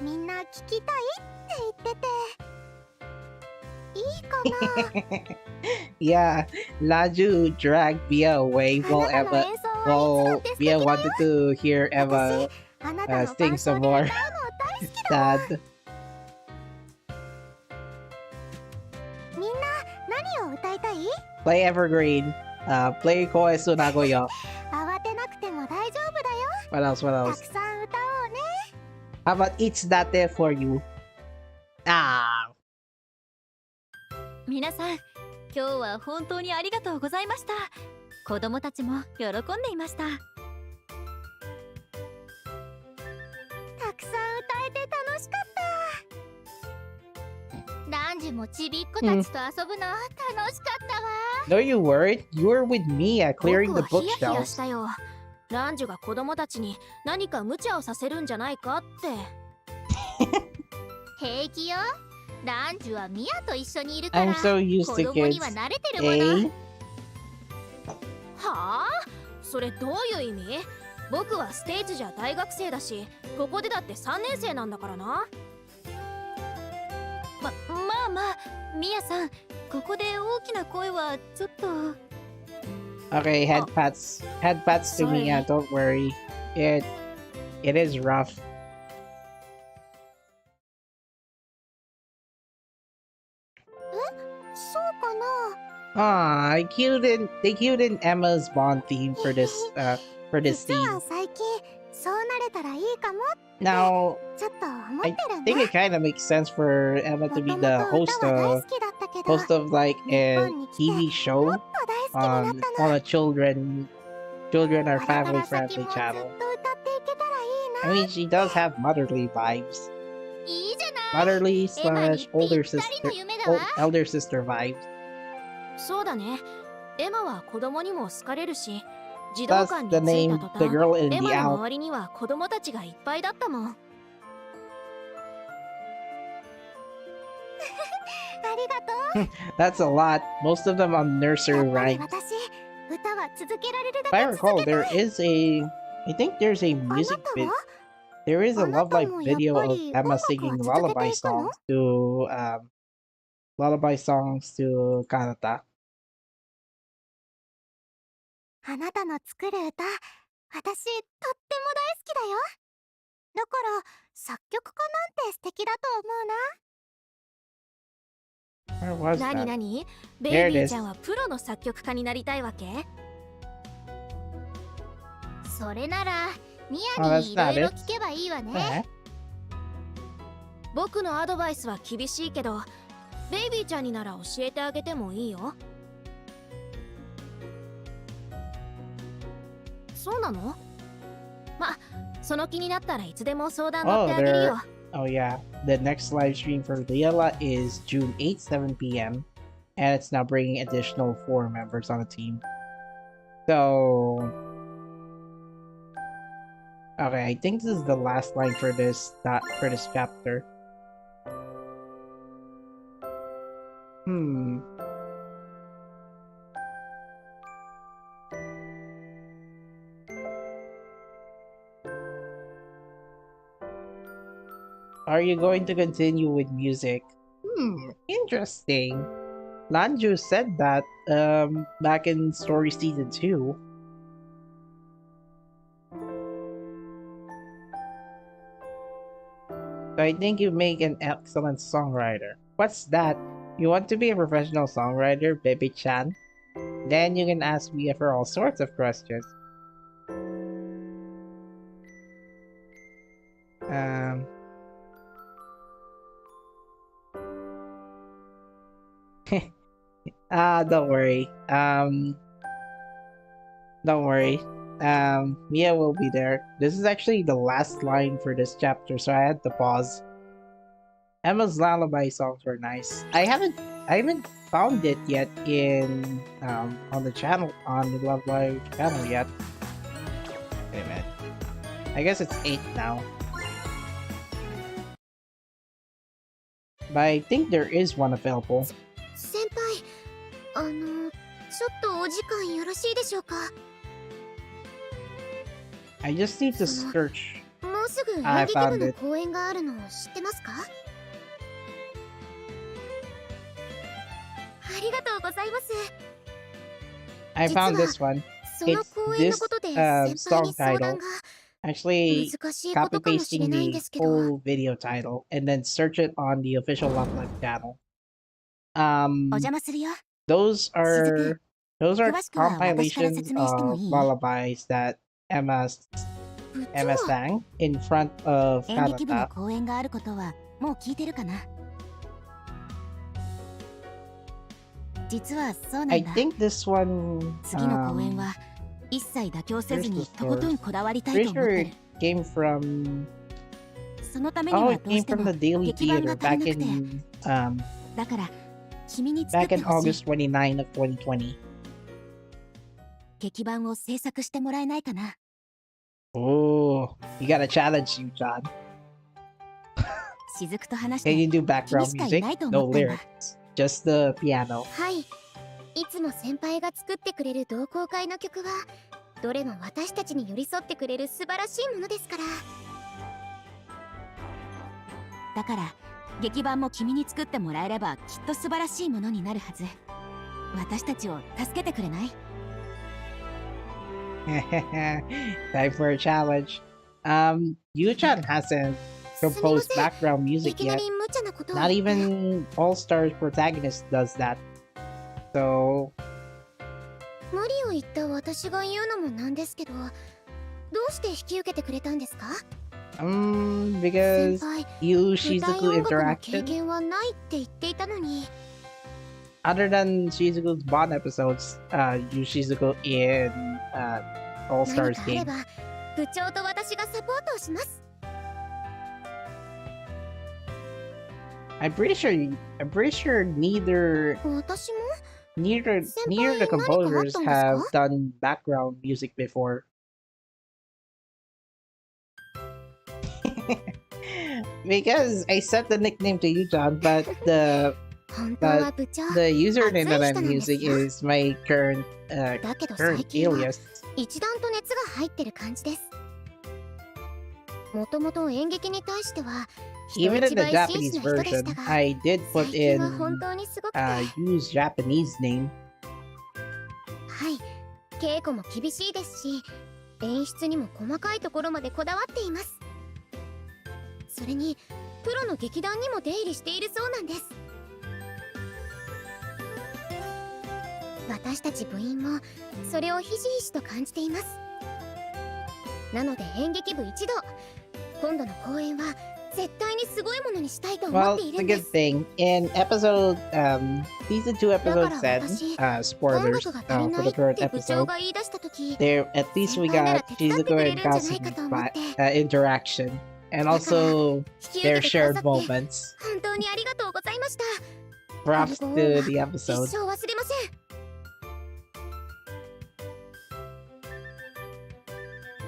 みんな聞きたいって言ってて。いいかな？ Yeah, Laju dragged Bia away あ while なたの Eva 演奏はいつだって素 Bia 敵だよ。 wanted to hear Eva あなたの sing 伴奏 some で more. 歌うの大好きだわ。 Sad. みんな何を歌いたい？ Play Evergreen. Play Koe Sunagoyo. 慌てなくても大丈夫だよ。 What else? た What く else? さん歌おうね。 How about It's Date for you? Ah. 皆さん、今日は本当にありがとうございました。子供たちも喜んでいました。たくさん歌えて楽しかった。ランジもちびっ子たちと遊ぶの楽しかったわ。No, you weren't. You were with me at clearing the 僕はヒヤヒヤ bookshelves. したよ。ランジュが子供たちに何か無茶をさせるんじゃないかって。平気よ。ランジュはミアと一緒にいるか I'm ら so used 子 to 供に kids. は慣れてるもの。 Eh? はあ？それどういう意味？僕はステージじゃ大学生だし、ここでだって3年生なんだからな。まあまあ、ミヤさん、ここで大きな声はちょっと。 Okay, head pats. Head pats to Sorry. Mia, don't worry. It is rough. そうかな。Ah, they queued in Emma's Bond theme for this 実 theme. は最近そうなれたらいいかも Now, ちょっと思っ I てるん think だ。 it kind of makes sense for Emma も to と be も the と host 歌は大 of 好きだったけど、 host of like 日 a 本に来て TV も show っと大好きになったの。 on a children or これか family ら先 friendly もずっと channel. 歌っていけたら I いい mean, she does have motherly vibes. な。いいじゃない。 Motherly slash older ぴったり sister, の夢だわ。 elder sister vibes. そうだね。エマは子供にも好かれるし、児童 Thus, 館に the 着い name た途 the 端、 girl in エ the マの owl. 周りには子供たちがいっぱいだったもん。ありがとう。 That's a lot. Most of them on や nursery っぱり rhymes. 私、歌は続けられるだ If I け続 recall, けたい。 there is I think there's a あな music た vid. は There is a あな Love た Live もやっ video ぱ of り音 Emma 楽は singing 続け lullaby ていくの？ lullaby songs to Kanata. あなたの作る歌、私とっても大好きだよ。だから作曲家なんて素敵だと思うな。 Where was なに that? なに？ベ There イ it ビー is. ちゃんはプロの作曲家になりたいわけ？それならミ Oh, ヤ that's にいろ not いろ it. 聞けばいいわ Eh? ね。僕のアドバイスは厳しいけど、ベイビーちゃんになら教えてあげてもいいよ。そうなの？ま、その気になったらいつでも相談乗ってあげるよ。Oh yeah, the next live stream for Liela is June 8th, 7 p.m. And it's now bringing additional 4 members on the team. So... Okay, I think this is the last line for this chapter. Are you going to continue with music? Interesting. Lanju said that back in Story Season 2. So I think you make an excellent songwriter. What's that? You want to be a professional songwriter, Baby-chan? Then you can ask me for all sorts of questions. Don't worry. Don't worry. Mia will be there. This is actually the last line for this chapter, so I had to pause. Emma's lullaby songs were nice. I haven't found it yet in on the channel, on the Love Live channel yet. Wait a minute. I guess it's 8 now. But I think there is one available. 先輩、ちょっとお時間よろしいでしょうか。 I just need to search. もうすぐ演 I 劇部 found の it. 公演があるのを知ってますか？ありがとうございます。 I found this one. その It's 公演の this ことで先輩に song 相 title. 談が Actually, 難しいこ copy とかもし pasting れないんで the すけど、 full video title and then search it on the official Love Live channel. お邪魔するよ。 Those are 詳しくは私から compilations 説明しても of いい？ lullabies that Emma 部 sang in front of 演劇部の Kanata. 公演があることはもう聞いてるかな？実はそうな I んだ。 think this one 次の公演は一切妥協せずにとことんこだわりたい pretty と思っ sure て it る。 came from そのために oh は it どうし came て from も the Daily 劇版 Theater が back 足りなくて、 in だから君に作っ back て in ほしい。 August 29 of 2020. 劇版を制作してもらえないかな。 Oh, you gotta challenge you, John. 雫と話し Can て you do background 君しかい music? ないと No 思ったんだ。 lyrics, just the piano. はい、いつも先輩が作ってくれる同好会の曲はどれも私たちに寄り添ってくれる素晴らしいものですから。だから劇版も君に作ってもらえればきっと素晴らしいものになるはず。私たちを助けてくれない？ Time for a challenge. Yu-chan hasn't すみま composed せん、 background い music きな yet. り無茶なことを Not 言って。 even All-Stars protagonist does that. So 無理を言った私が言うのもなんですけど、どうして引き受けてくれたんですか？先 because 輩、 you 舞台 Shizuku 音楽の経 interaction 験はないって言っていたのに。 other than Shizuku's Bond episodes, you Shizuku in 何 All-Stars かあれ game. ば部長と私がサポートをします。 I'm pretty sure neither 私も neither the 先輩、 composers 何かあったんですか？ have done background music before. Because I set the nickname to you, John, but 本当は部長 the username that I'm 熱い人なんですよ。 using is my current だけど current 最近は alias. 一段と熱が入ってる感じです。もともと演劇に対しては人 Even in 一 the 倍真 Japanese 摯な人でし version, たが、 I did 最 put 近 in は本当にすごくて、use Japanese name. はい、稽古も厳しいですし、演出にも細かいところまでこだわっています。それにプロの劇団にも出入りしているそうなんです。私たち部員もそれをひしひしと感じています。なので演劇部一同、今度の公演は絶対にすごいものにしたいと思っ Well, てい it's る a んで good す。 thing. In episode season 2 episode 7, 音 spoilers 楽が足り for ない the っ current て部長 episode, が言い出した時、 there at least we 先輩なら got 手伝ってく Shizuku れ and るんじゃないかと思って Kasumi's interaction, and also 引き受 their けてくだ shared さって moments. 本当にありがとうございました。 Props to the 一 episode. 生忘れません。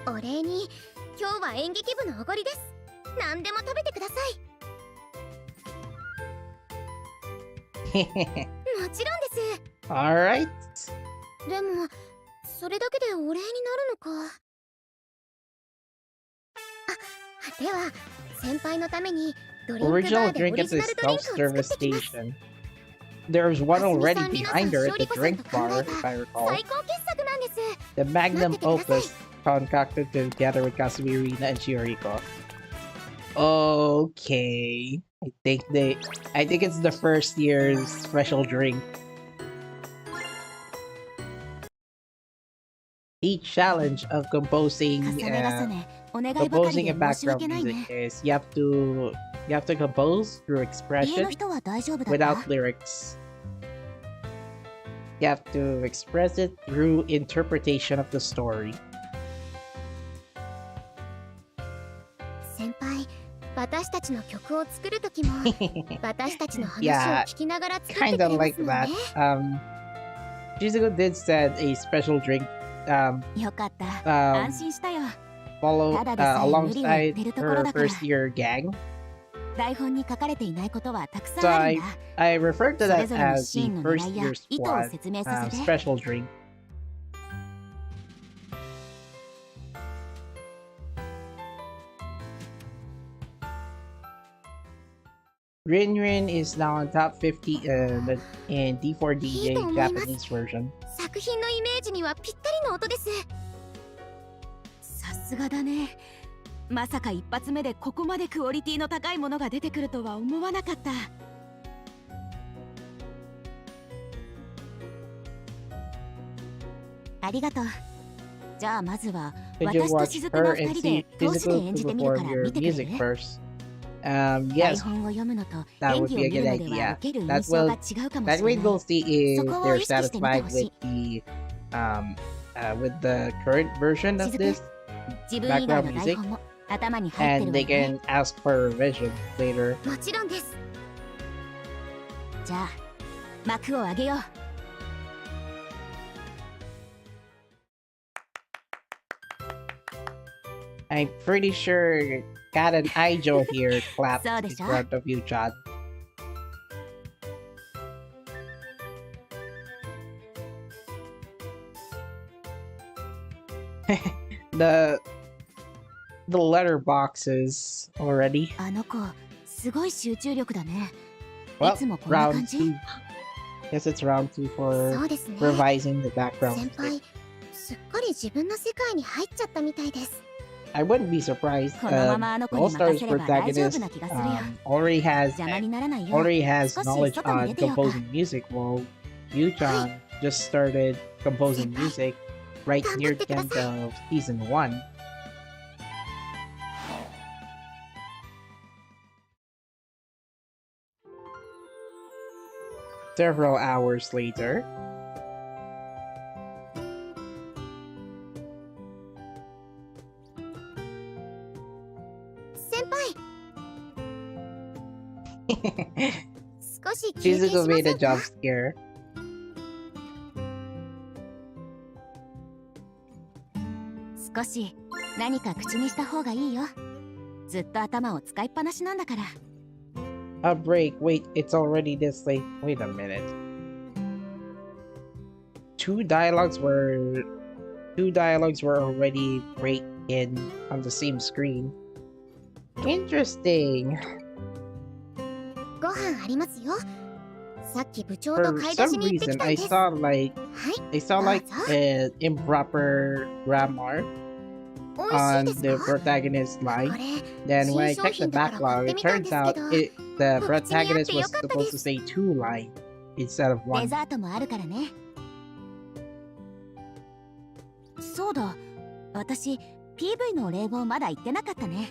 お礼に今日は演劇部のおごりです。何でも食べてください。もちろんです。 Alright. でもそれだけでお礼になるのか。あ、では先輩のためにドリンクバ Original ーでオ drink リ at ジナ the ルドリンクを作 self-service ってきます。 station. There's one already Kasumi-san, behind her at the Rina-san, drink bar, Shoriko-san if I recall. 最高傑作なんです。 The magnum 待っててください。 opus concocted together with Kasumi, Rina, and Shioriko. Okay. I think it's the first year's special drink. Each challenge of composing 重ね重ねお願いばかり composing で a 申し訳 background ないね。 music is you have to compose through 家の expression 人は大丈夫だった？ without lyrics. You have to express it through interpretation of the story. 先輩、私たちの曲を作るときも私たちの話を Yeah, 聞きながら作ってく Kind れ of ま like すもん that. ね。 Shizuku did said a special drink よかった。 um, 安心したよ。 follow ただでさえ無理を言 alongside ってるところ her だから first year gang. 台本に書かれていないことはたく So さんあるんだ。 I refer to それ that ぞれの as シ the ーンの first 狙いや year 意図を squad 説明させて。 special drink. Rin is now on top 50 in D4DJ Japanese version. 作品のイメージにはぴったりの音です。さすがだね。まさか一発目でここまでクオリティの高いものが出てくるとは思わなかった。ありがとう。じゃあまずは Could you 私と watch 雫の her 二 and 人 see で同時で Shizuku 演じてみる before から your 見てくれ music る？ first? Yes, 本を読むのと that 演 would 技を be a 見る good のでは idea. 受ける That 印象が will 違うかも that しれ way な we'll い。 see if そこを they're 意識してみて satisfied ほし with the current version of 雫 this 自分以外 background の台 music, 本も頭に入って and る they わよね。 can ask for a revision later. もちろんです。じゃあ幕を上げよう。 I'm pretty sure Kat and Ijo here clapped So in did you? front of you, Chad. the letter boxes already. あの子すごい集中力だね。 Well, いつもこんな round 感じ？ 2. Guess it's round 2そ for うですね。 revising the background. 先輩、すっかり自分の世界に入っちゃったみたいです。 I wouldn't be surprised. このままあの子に All 任 Stars せれば大丈夫 protagonist な気がするよ。 already has 邪魔にならないよう already has 少し knowledge 外に on 出てようか。 composing music, while Yu-chan just started composing music right near the end of season 1. Several hours later, 先輩、少し休憩し Shizuko ま made せ a んか？ jump scare. 少し何か口にした方がいいよ。ずっと頭を使いっぱなしなんだから。 A break. Wait, it's already this late. Wait a minute. Two dialogues were already break in on the same screen. Interesting. ご飯ありますよ。さっき部長と For 買い出し some に行ってき reason, たん I です。 saw like はい、 an improper grammar 美味しい on です the か？ protagonist's こ line. れ、 Then when I 新商 checked the 品だから買 backlog, って it みたん turns ですけ out ど、 the protagonist was supposed to say 2 line instead of デ 1. ザートもあるからね。そうだ、私 PV のお礼をまだ言ってなかったね。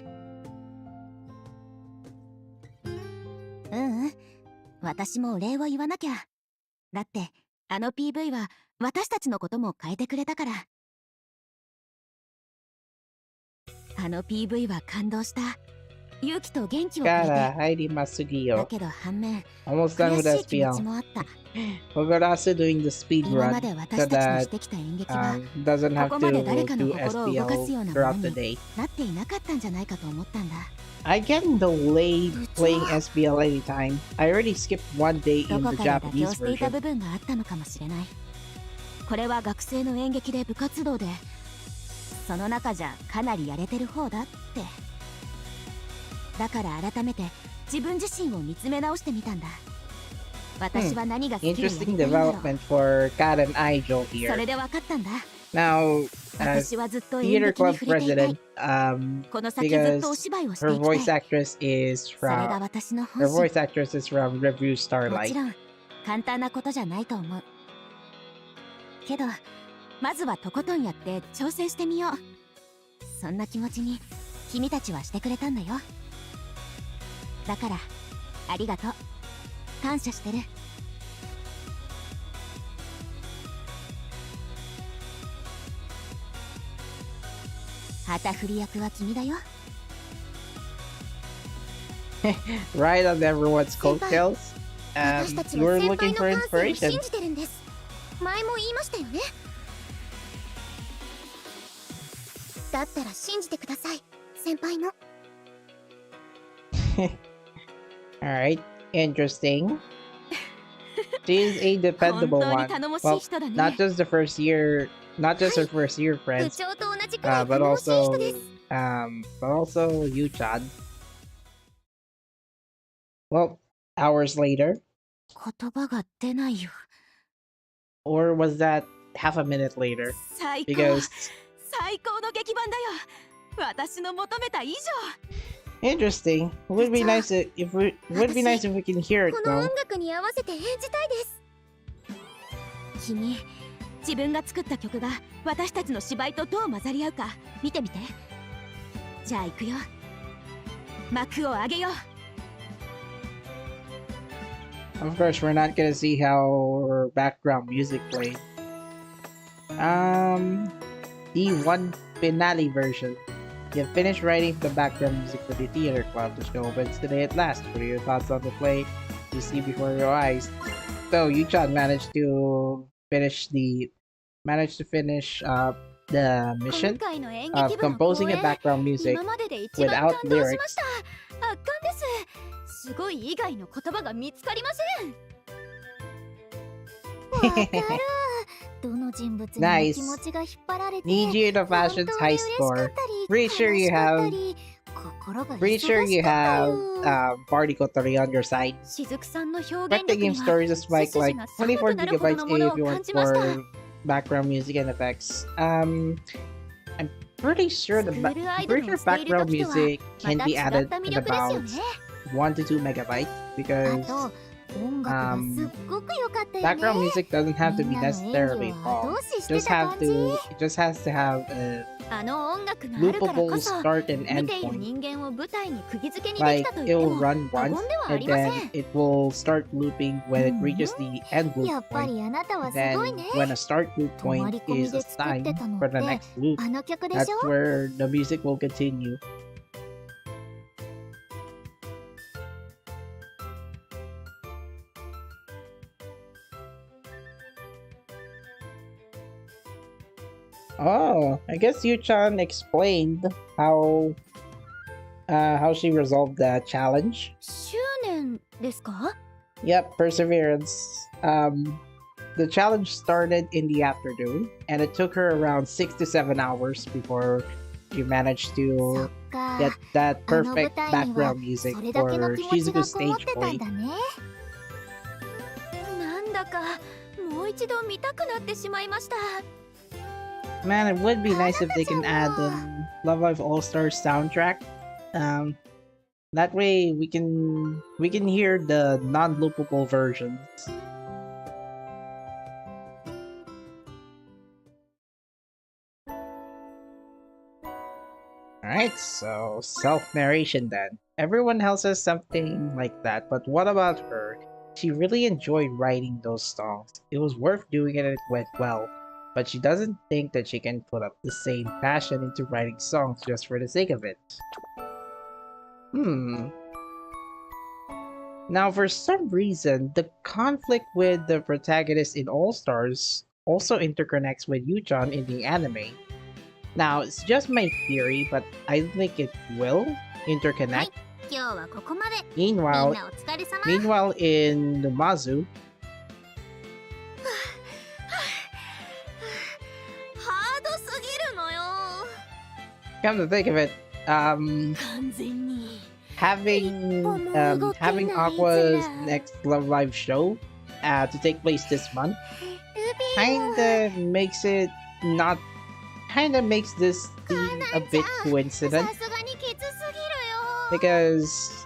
私もお礼を言わなきゃ。だってあの PV は私たちのことも変えてくれたから。あの PV は感動した。勇気と元気をくれて。 Kara, Heidi だ Masugiyo. けど反面 Almost done 悔 with しい気持ち SPL. もあった。 Ogarasu doing the speed 今 run まで私 so たちのし that てきた演劇は doesn't have ここまで誰 to かの do 心を動かすよう SPL なも throughout の the に day. なっていなかったんじゃないかと思ったんだ。 I get delayed playing SPL anytime. I already skipped one day ど in こ the かで妥協 Japanese していた version. 部分があったのかもしれない。これは学生の演劇で部活動で、その中じゃかなりやれてる方だって。だから改めて自分自身を見つめ直してみたんだ。私は何が好きでやりたい Interesting んだろう。 development for Kat and Ijo そ here. れで分かったんだ。 Now, as 私はずっと演 theater 劇に club 触れていたい president, この先ずっとお because 芝居をして her いき voice たい。 actress is それが from 私の her 本 voice 心。 actress is from Review もち Starlight. ろん簡単なことじゃないと思う。けどまずはとことんやって挑戦してみよう。そんな気持ちに君たちはしてくれたんだよ。だからありがとう。感謝してる。旗振り役は君だよ。 Right on everyone's coattails. 私たち You は were 先輩 looking の for 感性を inspiration. 信じてるんです。前も言いましたよね。だったら信じてください、先輩も。 Alright, interesting. She's a 本 dependable 当に one. 頼もしい Well, 人だ not ね。 just the first year, not just her first year 部 friends, 長と同じくらい but 頼もしい also, 人です。 but also Yu-chan. Well, hours later, 言葉が出ないよ。 or was that half a minute later? 最高。 Because 最高の劇版だよ。私の求めた以上。 interesting. It would be nice if we can hear it この though. 音楽に合わせて演じたいです。君、自分が作った曲が私たちの芝居とどう混ざり合うか見てみて。じゃあ行くよ。幕を上げよう。 Of course, we're not gonna see how her background music played. The one finale version. You have finished writing the background music for the theater club. The show opens today at last. What are your thoughts on the play you see before your eyes? So Yu-chan managed to finish the mission 今回の演 of 劇部の composing 公 a 演 background music 今までで一番 without 感動し lyrics. ました圧巻ですすごい以外の言葉が見つかりませんわかるどの人物にも Nice. 気持ちが引っ張られて Need you to 本当 fashion's に high 嬉しか score. ったり Pretty sure 悲 you しかった have り心が Pretty sure 忙 you しかった have よ Party Kotori on your side. しずくさんの表 But 現 the 力 game には stories a spike like 24 gigabytes if you 感 want じました for background music and effects. I'm pretty sure the スクールアイド pretty ルを sure している background 時とは music ま can た be 違っ added た魅 in 力ですよ about ね 1 to 2 megabytes あ because と音楽がすっごく良かったよ background ね music doesn't have to be みんなの演技 necessarily を後 long. 押しして Just た have 感じ to it just has to have a あの音楽があるから loopable こそ start and 見 end ている point. 人間を舞台に釘付けにでき Like たと it 言って will も run 過 once 言ではあ and りませ then ん it will start looping when it reaches the end loop やっぱ point. りあなたはす Then ごいね when a start loop 泊まり point 込み is で a 作って sign たのっ for the て next loop, あの曲で that's しょ where the music will continue. Oh, I guess Yu-chan explained how she resolved the challenge. 執念ですか Yep, perseverance. The challenge started in the afternoon, and it took her around 6 to 7 hours before she managed そ to っか get that あの舞 perfect 台には background music それだけの for 気持ちが Shizuku's こもっ stage てた play. んだねなんだかもう一度見たくなってしまいました Man, it would be nice if they can add in Love Live All Stars soundtrack. That way we can hear the non-loopable versions. Alright, so self-narration then. Everyone else has something like that, but what about her? She really enjoyed writing those songs. It was worth doing it and it went well. But she doesn't think that she can put up the same passion into writing songs just for the sake of it. Now, for some reason, the conflict with the protagonist in All Stars also interconnects with Yu-chan in the anime. Now, it's just my theory, but I think it will interconnect. 今日はここまで Meanwhile, みんなお疲れ様 meanwhile in Numazu, ハードすぎるのよ come to think of it, 完全に having Pomo having Gokenai Aqua's Zera. next Love Live show to take place this month ルビーは kinda makes this theme a bit さ coincident すがにきつすぎるよ because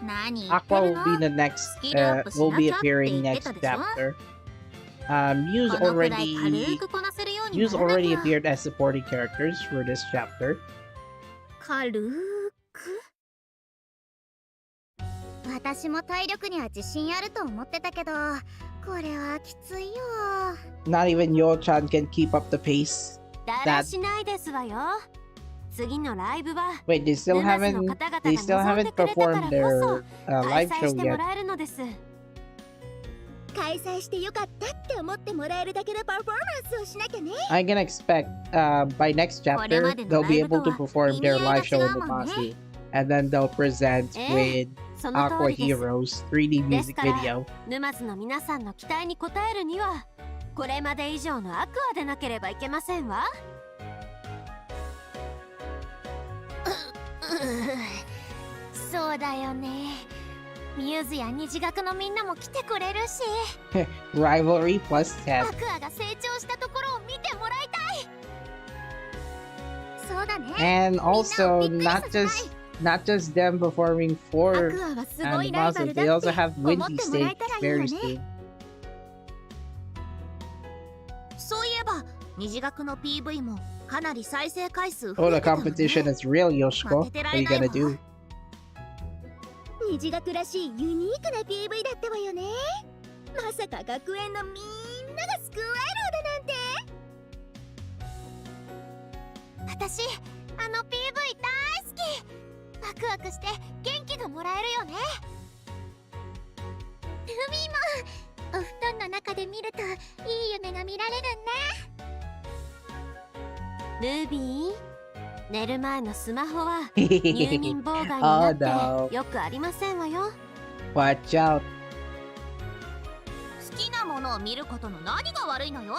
何言って Aqua る will の be the next スキルアップし will な be きゃって appearing 言って next たでしょ chapter. Muse このくらい already 軽くこなせるように Muse ならな already きゃ appeared as supporting characters for this chapter. 軽く私も体力には自信あると思ってたけどこれはきついよ Not even Yo-chan can keep up the pace. だらしないですわよ次のライブは Wait, they still 沼津の haven't 方々が they still 望んで haven't くれたから performed こ their そ live 開催 show しても yet. らえるのです開催してよかったって思ってもらえるだけのパフォーマンスをしなきゃね I can expect by next chapter これまでの they'll be ライブと able は to perform their 意味合いが live show in 違うもんね。 Numazu. And then they'll present with その通 Aqua りです Heroes 3D music ですから video. 沼津の皆さんの期待に応えるにはこれまで以上のアクアでなければいけませんわそうだよねミューズや虹学のみんなも来てくれるし Rivalry plus 10. アクアが成長したところを見てもらいたいそうだね And also big not face not just them performing ア for クアはすごいライバ Numazu, ルだ they っ also て have 思っ Windy てもらえ stage たらいいわ very ね soon. そういえば虹学の PV もかなり再生回数 Oh, 増 the えてたわね。 competition is real, Yoshiko. What are you gonna do? 虹学らしいユニークな PV だったわよね。まさか学園のみんながスクールアイドルだなんて。私あの PV 大好き。ワクワクして元気がもらえるよね。ルビーもお布団の中で見るといい夢が見られるね。ルビー、寝る前のスマホは oh 入眠妨害になって no. よくありませんわよ。 Watch out. 好きなものを見ることの何が悪いのよ。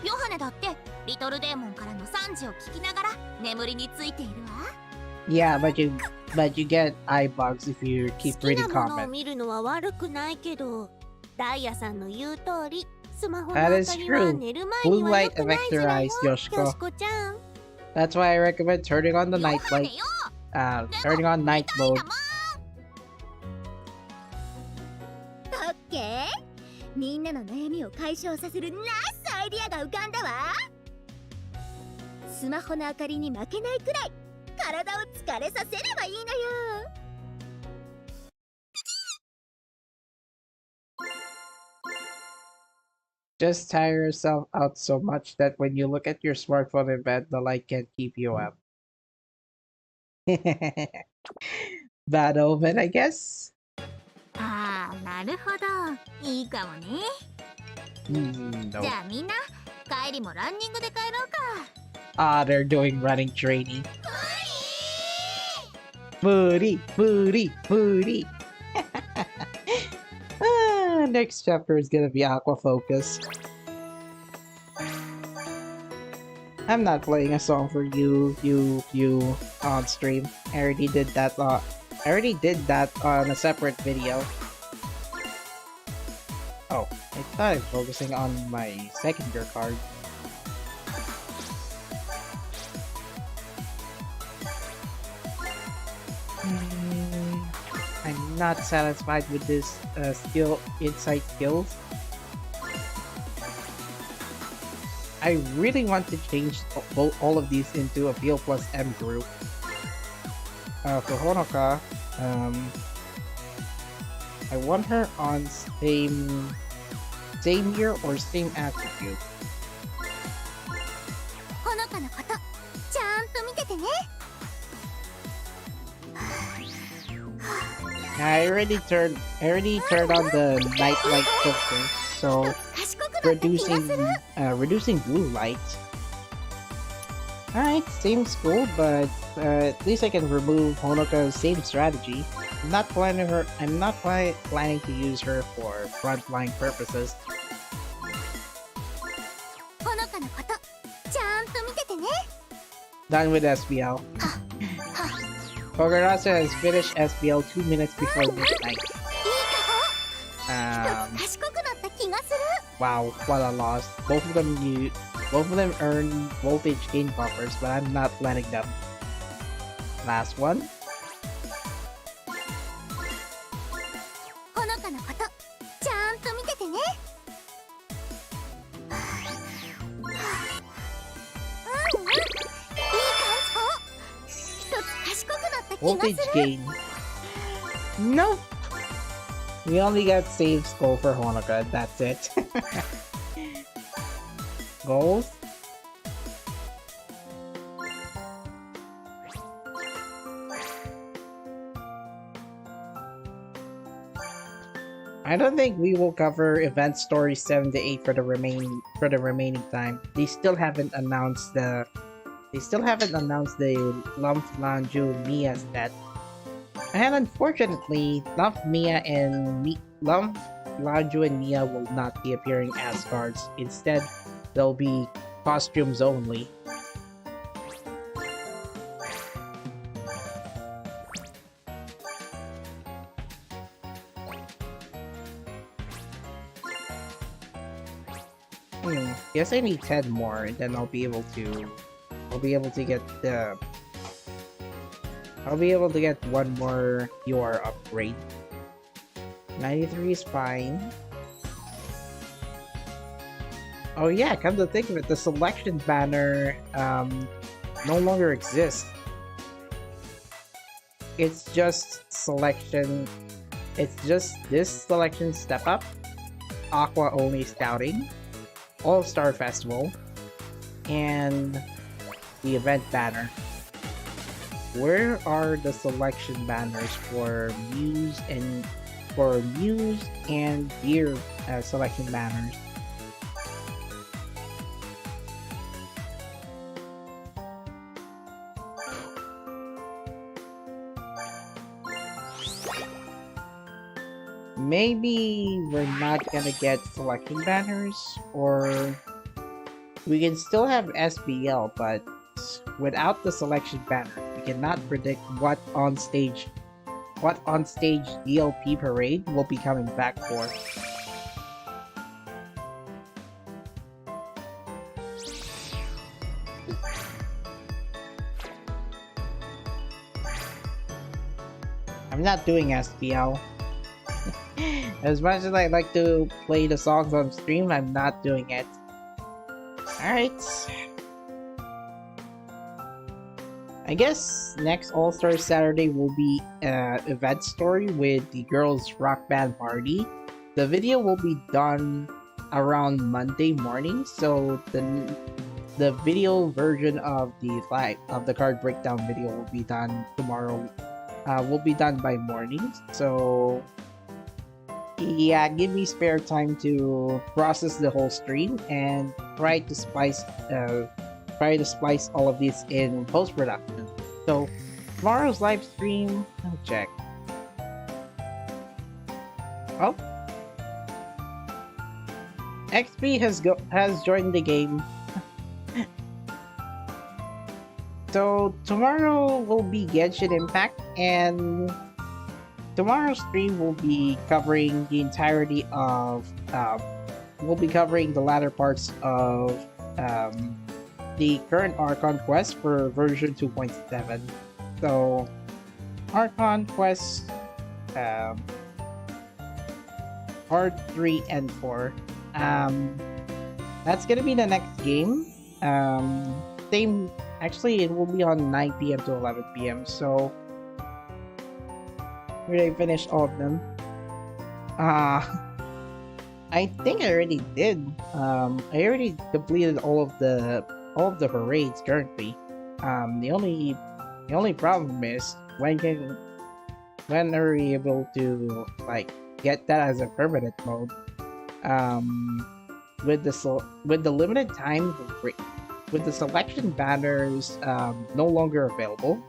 ヨハネだってリトルデーモンからの賛辞を聞きながら眠りについているわ。 Yeah, but you get eye bugs if you 好 keep き reading なものを comments. 見るのは悪くないけど、ダイヤさんの言う通り、スマホの That 明 is かりは true. 寝る前 Blue には light 良くない affects ズ your ラ eyes, よ。よし Yoshiko. こちゃん。 That's why I recommend turning on the ヨ night ハネ light. よ。 Turning on night みたい mode. だもん。オッケー。みんなの悩みを解消させるナイスアイディアが浮かんだわ。スマホの明かりに負けないくらい体を疲れさせればいいのよ。Just tire yourself out so much that when you look at your smartphone in bed, the light can't keep you up. Bad omen, I guess. ああ、なるほど。いいかもね。 No. じゃあみんな帰りもランニングで帰ろうか。 Ah, they're doing running training. Booty, booty, booty. Next chapter is gonna be aqua focused. I'm not playing a song for you on stream. I already did that. I already did that on a separate video. Oh, I thought I was focusing on my second gear card. I'm not satisfied with this insight skills. I really want to change all of these into a PL plus M group. For Honoka, I want her on same year or same attribute. ほのかのことちゃんと見ててね。 I already turned on the night light filter, so 賢くなった気がする。 reducing blue light. Alright, same school, but at least I can remove Honoka's same strategy. I'm not planning to use her for frontline purposes. ほのかのことちゃんと見ててね。 Done with SBL. Kogarasa has finished SBL 2 minutes before midnight. 賢くなった気がする。 Wow, what a loss. Both of them earn voltage gain buffers, but I'm not letting them. Last one. ほのかのことちゃんと見ててね。うんうん、いい感じ。一つ賢くなった気が Voltage する。 gain. Nope. We only got save skull for Honoka, that's it. Goals? I don't think we will cover event story 7 to 8 for the remaining time. They still haven't announced the Lump Lanju Mia set. And unfortunately, Lump Lanju and Mia will not be appearing as cards. Instead, they'll be costumes only. Guess I need 10 more, and then I'll be able to get one more UR upgrade. 93 is fine. Oh yeah, come to think of it, the selection banner no longer exists. It's just selection. It's just this selection step up, Aqua only scouting, All-Star Festival, and the event banner. Where are the selection banners for Muse and Gear selection banners? Maybe we're not gonna get selection banners, or we can still have SBL, but without the selection banner, we cannot predict what on stage DLP parade will be coming back for. I'm not doing SBL. As much as I like to play the songs on stream, I'm not doing it. Alright. I guess next All-Star Saturday will be event story with the girls rock band party. The video will be done around Monday morning, so the video version of the card breakdown video will be done tomorrow. Will be done by morning, so yeah, give me spare time to process the whole stream and try to splice all of this in post-production. So tomorrow's live stream, I'll check. Oh, XP has joined the game. So tomorrow will be Genshin Impact, and tomorrow's stream will be covering the entirety of we'll be covering the latter parts of the current Archon quest for version 2.7. So Archon quest part 3 and 4. That's gonna be the next game. Actually, it will be on 9 p.m. to 11 p.m. So where I finished all of them. I think I already did. I already completed all of the parades currently. The only problem is when are we able to like get that as a permanent mode? With the limited time, with the selection banners no longer available,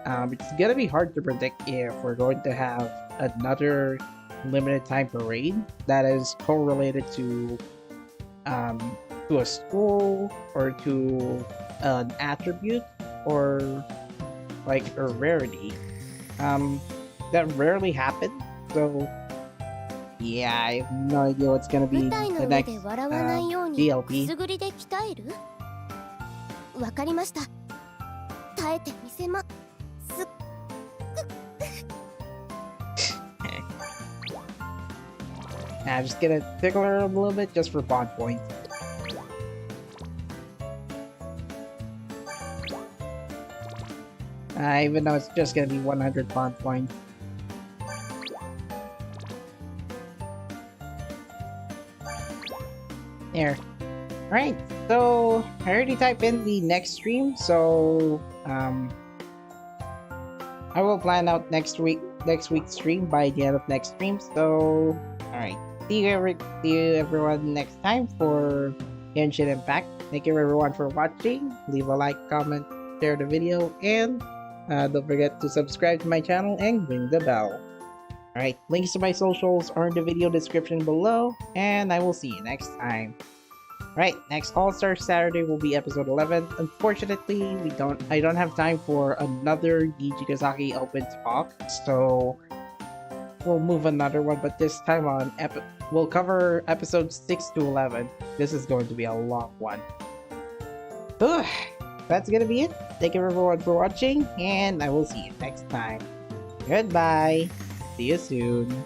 it's gonna be hard to predict if we're going to have another limited time parade that is correlated to a school or to an attribute or like a rarity. That rarely happens, so yeah, I have no idea what's gonna be 舞台の the 上 next で笑わないようにく DLP. すぐりで鍛える？わかりました。耐えてみせます。I'm just gonna tickle her a little bit just for bond points. Even though it's just gonna be 100 bond points. There. Alright, so I already typed in the next stream, so I will plan out next week's stream by the end of next stream. So alright. See you everyone next time for Genshin Impact. Thank you everyone for watching. Leave a like, comment, share the video, and don't forget to subscribe to my channel and ring the bell. Alright, links to my socials are in the video description below, and I will see you next time. Right, next All-Star Saturday will be episode 11. Unfortunately, I don't have time for another Nijigasaki open talk, so we'll move another one, but this time on we'll cover episodes 6 to 11. This is going to be a long one. Ugh, that's gonna be it. Thank you everyone for watching, and I will see you next time. Goodbye. See you soon.